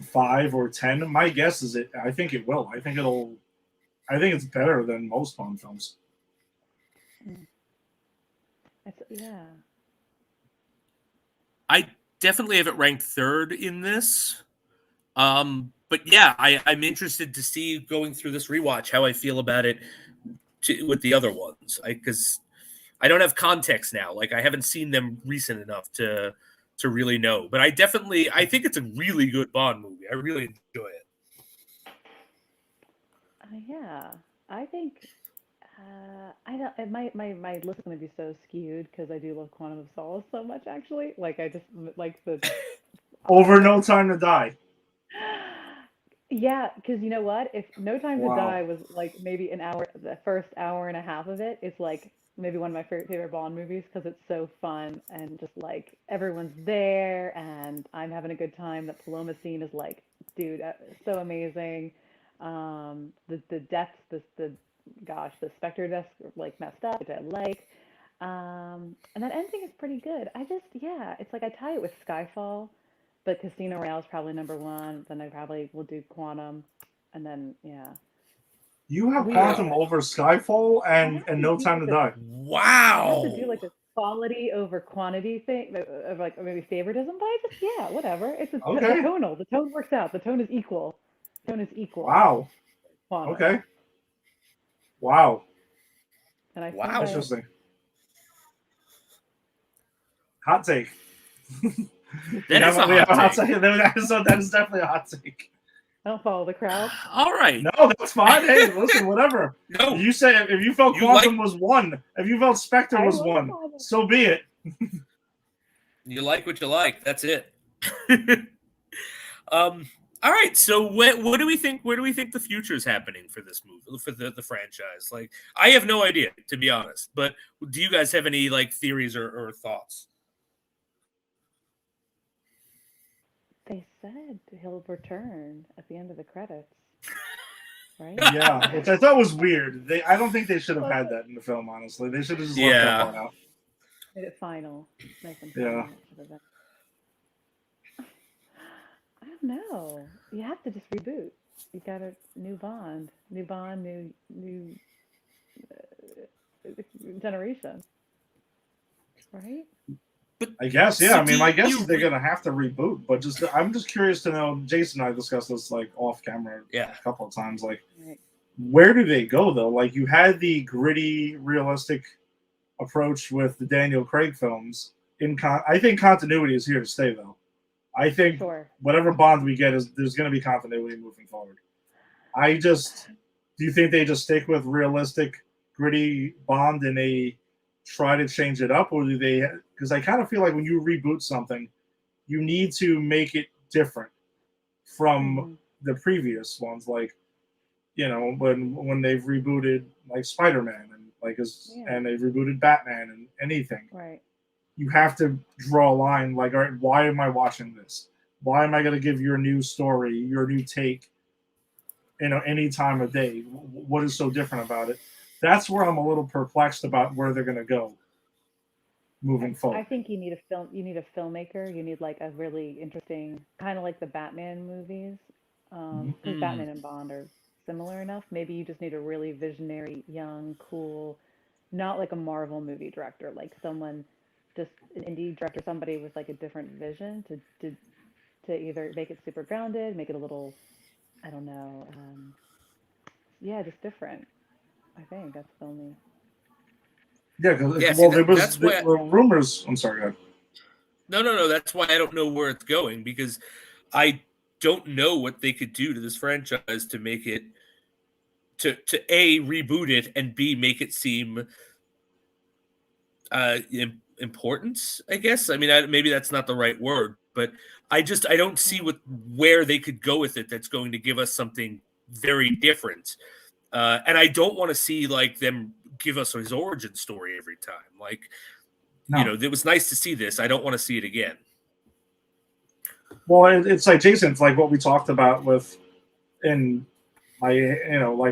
5 or 10. My guess is I think it will. I think it's better than most Bond films. Yeah. I definitely have it ranked 3rd in this. But yeah, I'm interested to see going through this rewatch how I feel about it with the other ones. Because I don't have context now. Like I haven't seen them recent enough to really know. But I think it's a really good Bond movie. I really enjoy it. Yeah, I think I don't. My list is going to be so skewed because I do love Quantum of Solace so much. Actually, like I just like the over No Time to Die. Yeah, because you know what? If No Time to Die was like maybe an hour, the first hour and a half of it is like maybe one of my favorite Bond movies because it's so fun and just like everyone's there and I'm having a good time. That Paloma scene is like, dude, so amazing. The deaths, the Spectre deaths like messed up, which I like. And that ending is pretty good. It's like I tie it with Skyfall. But Casino Royale is probably number 1. Then I probably will do Quantum, and then You have Quantum over Skyfall and No Time to Die. Wow! I have to do like quality over quantity thing of like maybe favoritism, but I just yeah, whatever. It's the Okay. tonal. The tone works out. The tone is equal. Tone is equal Wow. quantity, Okay. Wow. and I think Wow. Interesting. Hot take. That is a We have hot take. That is definitely a hot take. I don't follow the crowd. All right. No, that's fine. Hey, listen, whatever. No, You say if you felt You Quantum like- was one, if you felt Spectre I was like one, Quantum. so be it. you like what you like. That's it. All right. So what do we think? Where do we think the future is happening for this movie, for the franchise? Like, I have no idea, to be honest. But do you guys have any like theories or thoughts? They said he'll return at the end of the credits, right? Yeah, which I thought was weird. I don't think they should have had that in the film. Honestly, they should have just left that Yeah. part out. Made it final. Nice and Yeah. final. It should have been. I don't know. You have to just reboot. You got a new Bond, new generation, right? I guess, yeah. So I mean, my guess you- is they're gonna have to reboot. But I'm just curious to know. Jason and I discussed this like off camera Yeah. a couple of times. Like, Right. where do they go though? Like, you had the gritty, realistic approach with the Daniel Craig films. I think continuity is here to stay though. I think Sure. whatever Bond we get there's going to be continuity moving forward. Do you think they just stick with realistic, gritty Bond and they try to change it up, or do they? Because I kind of feel like when you reboot something, you need to make it different from Mhm. the previous ones. Like, when they've rebooted like Spider-Man and and they've rebooted Batman and anything. Right. You have to draw a line like, all right, why am I watching this? Why am I going to give your new story, your new take, any time of day? What is so different about it? That's where I'm a little perplexed about where they're going to go moving forward. I think you need a film. You need a filmmaker. You need like a really interesting, kind of like the Batman movies, because Batman and Bond are similar enough. Maybe you just need a really visionary, young, cool, not like a Marvel movie director, like someone, just an indie director, somebody with like a different vision to either make it super grounded, make it a little, I don't know, yeah, just different. I think that's the only. Yeah, because Yeah, see, there that's were rumors. I'm sorry, go ahead. No. That's why I don't know where it's going, because I don't know what they could do to this franchise to make it to A, reboot it, and B, make it seem important, I guess. I mean, maybe that's not the right word, but I don't see where they could go with it that's going to give us something very different. And I don't want to see like them give us his origin story every time. Like, No. it was nice to see this. I don't want to see it again. Well, it's like Jason. It's like what we talked about like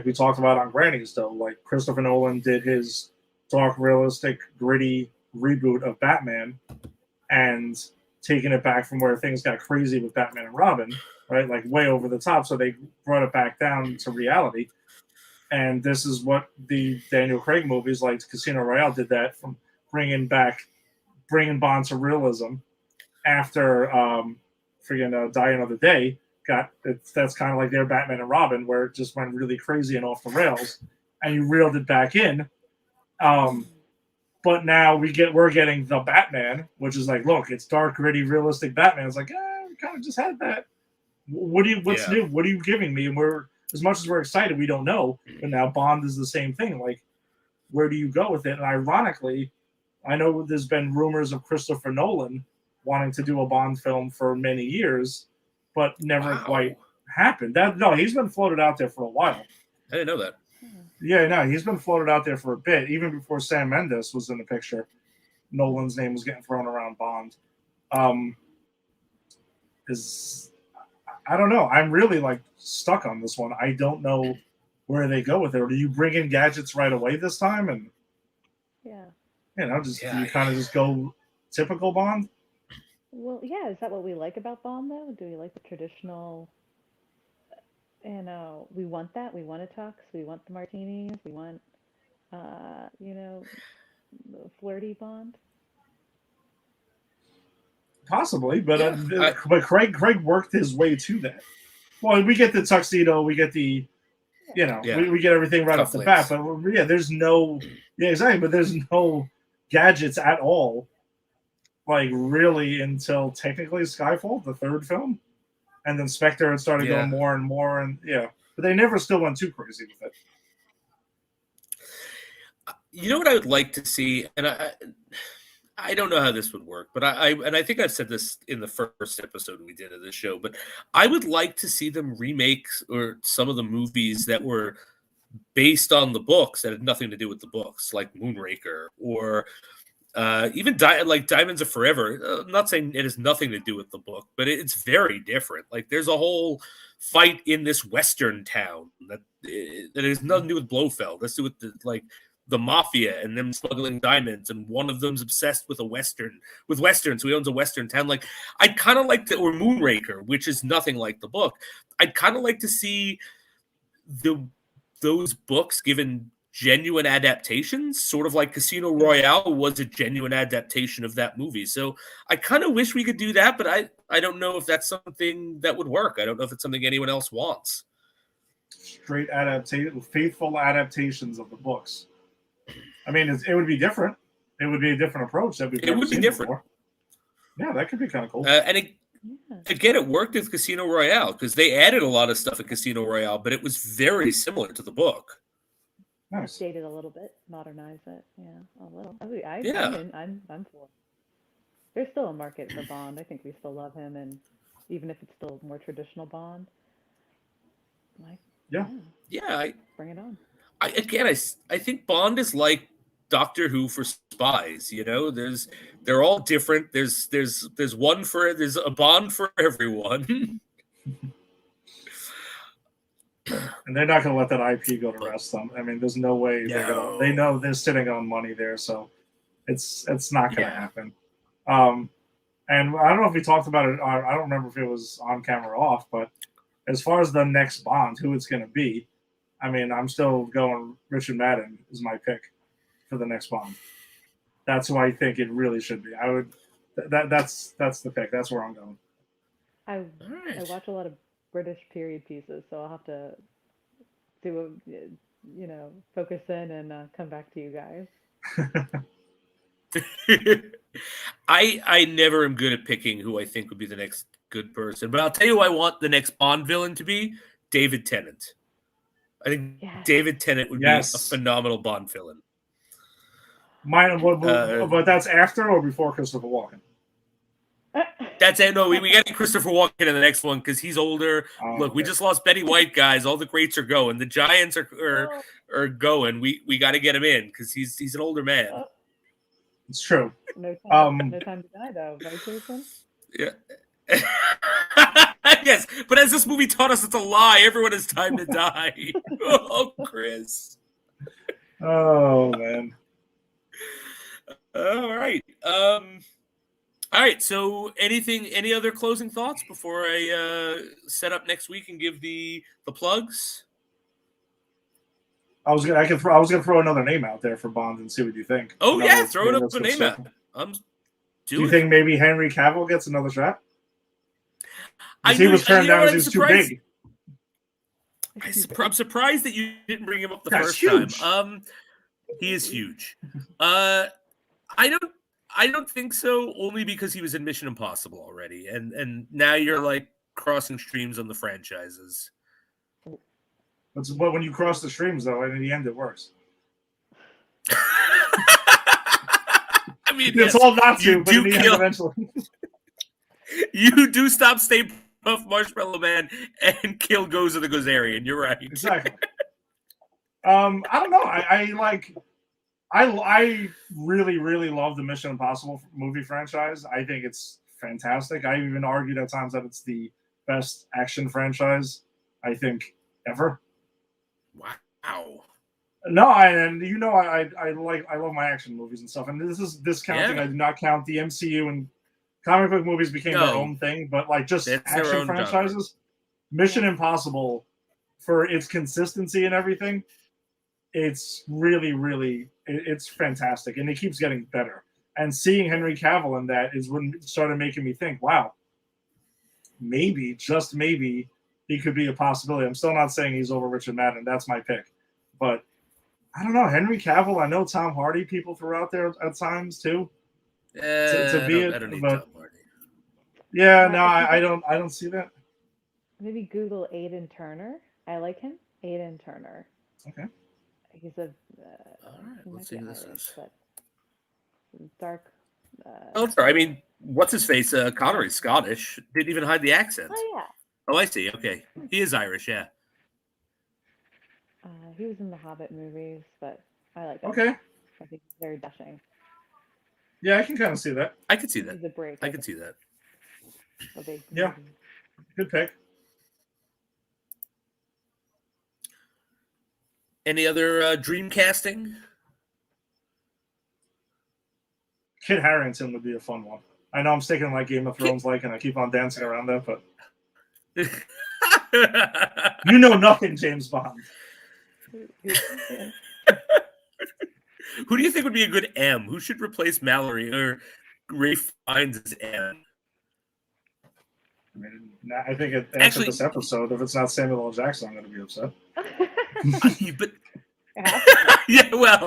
we talked about on Granny's though. Like Christopher Nolan did his dark, realistic, gritty reboot of Batman, and taking it back from where things got crazy with Batman and Robin, right? Like way over the top. So they brought it back down to reality. And this is what the Daniel Craig movies, like Casino Royale, did that, from bringing Bond to realism after Die Another Day. That's kind of like their Batman and Robin, where it just went really crazy and off the rails, and you reeled it back in. But now we're getting the Batman, which is like, look, it's dark, gritty, realistic Batman. It's like, we kind of just had that. What's new? What are you giving me? And as much as we're excited, we don't know. But now Bond is the same thing. Like, where do you go with it? And ironically, I know there's been rumors of Christopher Nolan wanting to do a Bond film for many years, but never quite happened. He's been floated out there for a while. I didn't know that. Yeah, no, he's been floated out there for a bit. Even before Sam Mendes was in the picture, Nolan's name was getting thrown around Bond. I don't know. I'm really like stuck on this one. I don't know where they go with it. Or do you bring in gadgets right away this time, and do you kind of just go typical Bond? Well, yeah. Is that what we like about Bond, though? Do we like the traditional? We want that. We want a tux. We want the martinis. We want, the flirty Bond. Possibly, but Yeah, but Craig worked his way to that. Well, we get the tuxedo, we get the Yeah. we get everything right off the bat, Cufflinks. but there's no exactly, but there's no gadgets at all, like really until technically Skyfall, the third film, and then Spectre had started going Yeah. more and more, and but they never still went too crazy with it. You know what I would like to see, and I don't know how this would work, but I think I've said this in the first episode we did of this show, but I would like to see them remake or some of the movies that were based on the books that had nothing to do with the books, like Moonraker or even like Diamonds Are Forever. I'm not saying it has nothing to do with the book, but it's very different. Like there's a whole fight in this Western town that has nothing to do with Blofeld. That's to do with the mafia and them smuggling diamonds, and one of them's obsessed with Western, so he owns a Western town. Like I'd kind of like to, or Moonraker, which is nothing like the book. I'd kind of like to see those books given genuine adaptations, sort of like Casino Royale was a genuine adaptation of that movie. So I kind of wish we could do that, but I don't know if that's something that would work. I don't know if it's something anyone else wants. Straight adaptation, faithful adaptations of the books. I mean, it would be different. It would be a different approach that we've never would be seen different. before. Yeah, that could be kind of cool. Again, it worked with Casino Royale because they added a lot of stuff in Casino Royale, but it was very similar to the book. Nice. Update it a little bit, modernize it. Yeah, a little. I'm for it. There's still a market for Bond. I think we still love him, and even if it's still more traditional Bond, bring it on. I think Bond is like Doctor Who for spies. They're all different. There's a Bond for everyone. And they're not going to let that IP go to rest. Them. I mean, there's no way they're going to. They know they're sitting on money there, so it's not going to happen. And I don't know if we talked about it. I don't remember if it was on camera or off, but as far as the next Bond, who it's going to be, I mean, I'm still going. Richard Madden is my pick for the next Bond. That's who I think it really should be. I would. That's the pick. That's where I'm going. I watch a lot of British period pieces, so I'll have to do focus in and come back to you guys. I never am good at picking who I think would be the next good person, but I'll tell you who I want the next Bond villain to be: David Tennant. I think David Tennant would be a phenomenal Bond villain. But that's after or before Christopher Walken? That's it. No, we got Christopher Walken in the next one because he's older. Look, we just lost Betty White, guys. All the greats are going. The Giants are going. We got to get him in because he's an older man. It's true. No time to die, though, right, Jason? Yeah. Yes, but as this movie taught us, it's a lie. Everyone has time to die. Oh, Chris. Oh, man. All right. All right. So, any other closing thoughts before I set up next week and give the plugs? I was gonna throw another name out there for Bond and see what you think. Oh throw another name out. Do you think maybe Henry Cavill gets another shot? He was turned down because he was too big. I'm surprised that you didn't bring him up the first huge. time. He is huge. I don't think so. Only because he was in Mission Impossible already, and now you're like crossing streams on the franchises. But when you cross the streams, though, and in the end, it works. I mean, it's all not to, but in the end, eventually. You do stop Stay Puft Marshmallow Man and kill Gozer the Gozerian. You're right. Exactly. I don't know. I really, really love the Mission Impossible movie franchise. I think it's fantastic. I even argued at times that it's the best action franchise, I think, ever. Wow. No, I love my action movies and stuff. And this is discounting. I did not count the MCU, and comic book movies became their own thing. But like just action franchises, Mission Impossible, for its consistency and everything, it's really, really, it's fantastic, and it keeps getting better. And seeing Henry Cavill in that is when it started making me think, wow, maybe, just maybe, he could be a possibility. I'm still not saying he's over Richard Madden. That's my pick. But I don't know. Henry Cavill, I know Tom Hardy people threw out there at times too. To be I don't need but Tom Hardy. yeah, no, I don't see that. Maybe Google Aiden Turner. I like him. Aiden Turner. Okay. He's a. All right, he let's might see who be this Irish, is. but dark. Oh, sorry. I mean, what's his face? Connery's Scottish. Didn't even hide the accent. Oh yeah. Oh, I see. Okay, he is Irish. Yeah. He was in the Hobbit movies, but I like him. Okay. I think he's very dashing. Yeah, I can kind of see that. I could see that. He's a break. I could see that. A big Yeah. movie. Good pick. Any other dream casting? Kit Harington would be a fun one. I know I'm sticking like Game of Thrones and I keep on dancing around that, but you know nothing, James Bond. Who do you think would be a good M? Who should replace Mallory or Ralph Fiennes as M? I mean, I think after Actually- this episode, if it's not Samuel L. Jackson, I'm going to be upset. But yeah, well,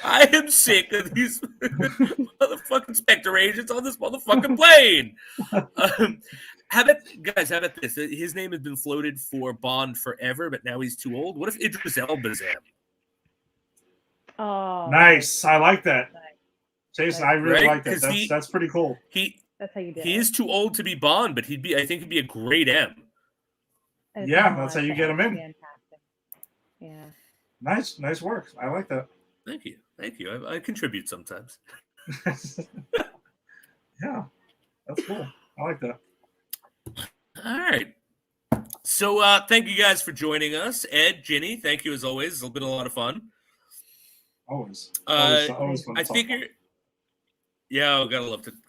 I am sick of these motherfucking Spectre agents on this motherfucking plane. How about this? His name has been floated for Bond forever, but now he's too old. What if Idris Elba's M? Oh, Nice. I like that. Nice. Jason, I really Right? like that. 'Cause That's pretty cool. That's how you do He it. is too old to be Bond, but I think he'd be a great M. And it's Yeah, not that's how you get him in. Fantastic. Yeah. Nice work. I like that. Thank you. I contribute sometimes. Yeah, that's cool. I like that. All right. So thank you guys for joining us. Ed, Ginny, thank you as always. It's been a lot of fun. Always Uh, fun to I talk figure, about. yeah,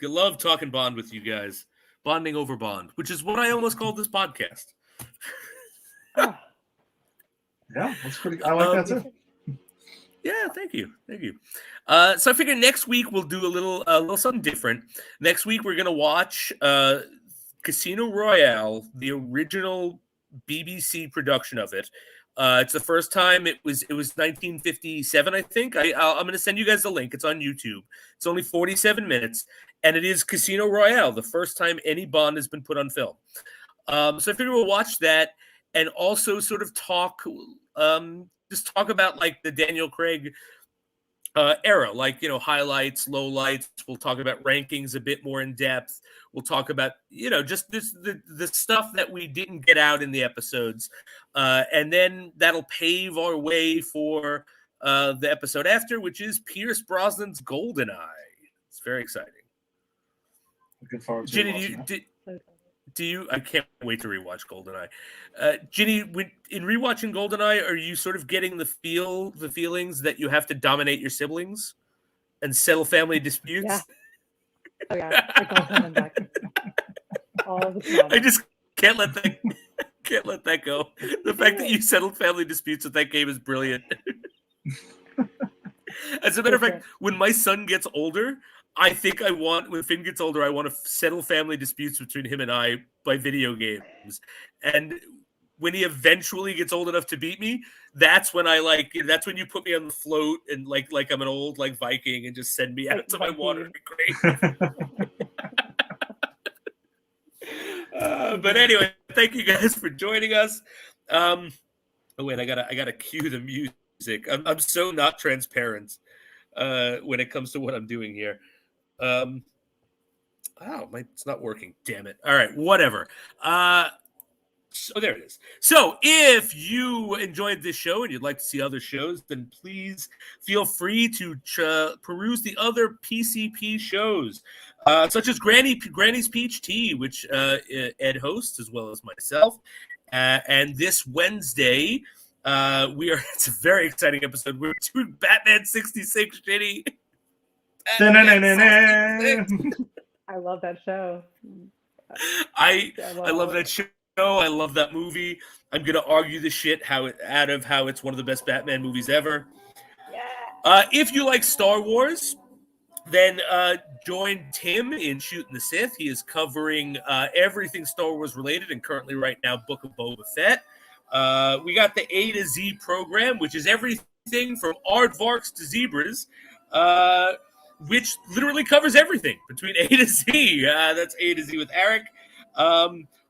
love talking Bond with you guys. Bonding over Bond, which is what I almost called this podcast. Oh, Yeah, that's pretty. I like that too. Yeah, thank you. So I figure next week we'll do a little something different. Next week we're gonna watch Casino Royale, the original BBC production of it. It's the first time it was 1957, I think. I'm going to send you guys the link. It's on YouTube. It's only 47 minutes, and it is Casino Royale, the first time any Bond has been put on film. So I figure we'll watch that and also sort of talk about like the Daniel Craig era, like, highlights, lowlights. We'll talk about rankings a bit more in depth. We'll talk about, just the stuff that we didn't get out in the episodes. And then that'll pave our way for the episode after, which is Pierce Brosnan's GoldenEye. It's very exciting. Looking forward to Ginny, watching that. do you? I can't wait to rewatch GoldenEye. Ginny, in rewatching GoldenEye, are you sort of getting the feelings that you have to dominate your siblings and settle family disputes? yeah. Oh yeah. It's all coming back. All the time. I just can't let that go. The fact that you settled family disputes with that game is brilliant. As a matter of fact, when my son gets older, when Finn gets older, I want to settle family disputes between him and I by video games. And when he eventually gets old enough to beat me, that's when that's when you put me on the float and like I'm an old like Viking and just send me out to my water. Great. But anyway, thank you guys for joining us. Oh wait, I gotta cue the music. I'm so not transparent when it comes to what I'm doing here. It's not working. Damn it. All right, whatever. So there it is. So if you enjoyed this show and you'd like to see other shows, then please feel free to peruse the other PCP shows, such as Granny's Peach Tea, which Ed hosts, as well as myself. And this Wednesday, it's a very exciting episode. We're doing Batman 66, Jenny. Da-na-na-na-na. I love that show. I love that show. I love that movie. I'm gonna argue the shit how it's one of the best Batman movies ever. Yeah. If you like Star Wars, Then join Tim in Shooting the Sith. He is covering everything Star Wars related, and currently right now Book of Boba Fett. We got the A to Z program, which is everything from aardvarks to zebras, which literally covers everything between A to Z. That's A to Z with Eric.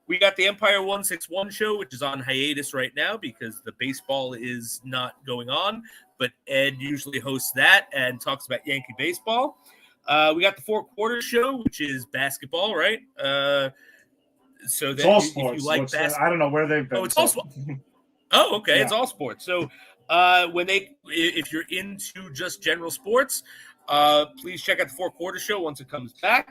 We got the Empire 161 show, which is on hiatus right now because the baseball is not going on, but Ed usually hosts that and talks about Yankee baseball. We got the Four Quarters show, which is basketball, right? So It's all if sports. you like basketball, I don't know where they've been. oh, it's all sports. Oh, okay, Yeah. It's all sports. So if you're into just general sports, please check out the Four Quarters show once it comes back.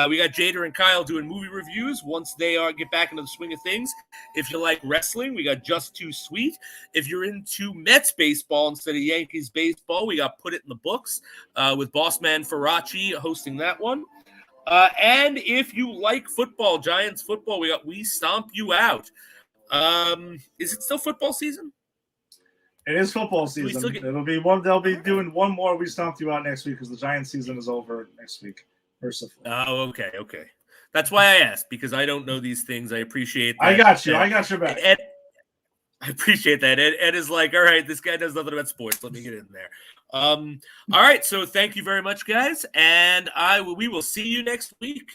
We got Jada and Kyle doing movie reviews once they get back into the swing of things. If you like wrestling, we got Just Too Sweet. If you're into Mets baseball instead of Yankees baseball, we got Put It in the Books with Bossman Faraci hosting that one. And if you like football, Giants football, we got We Stomp You Out. Is it still football season? It is football we season. still get- It'll be one. They'll be doing one more. We stomped you out next week because the Giants season is over next week. Mercifully. Oh, okay. That's why I asked, because I don't know these things. I appreciate that. I got you. I got your back. Ed, I appreciate that. Ed is like, all right, this guy knows nothing about sports. Let me get in there. All right, so thank you very much, guys, and we will see you next week.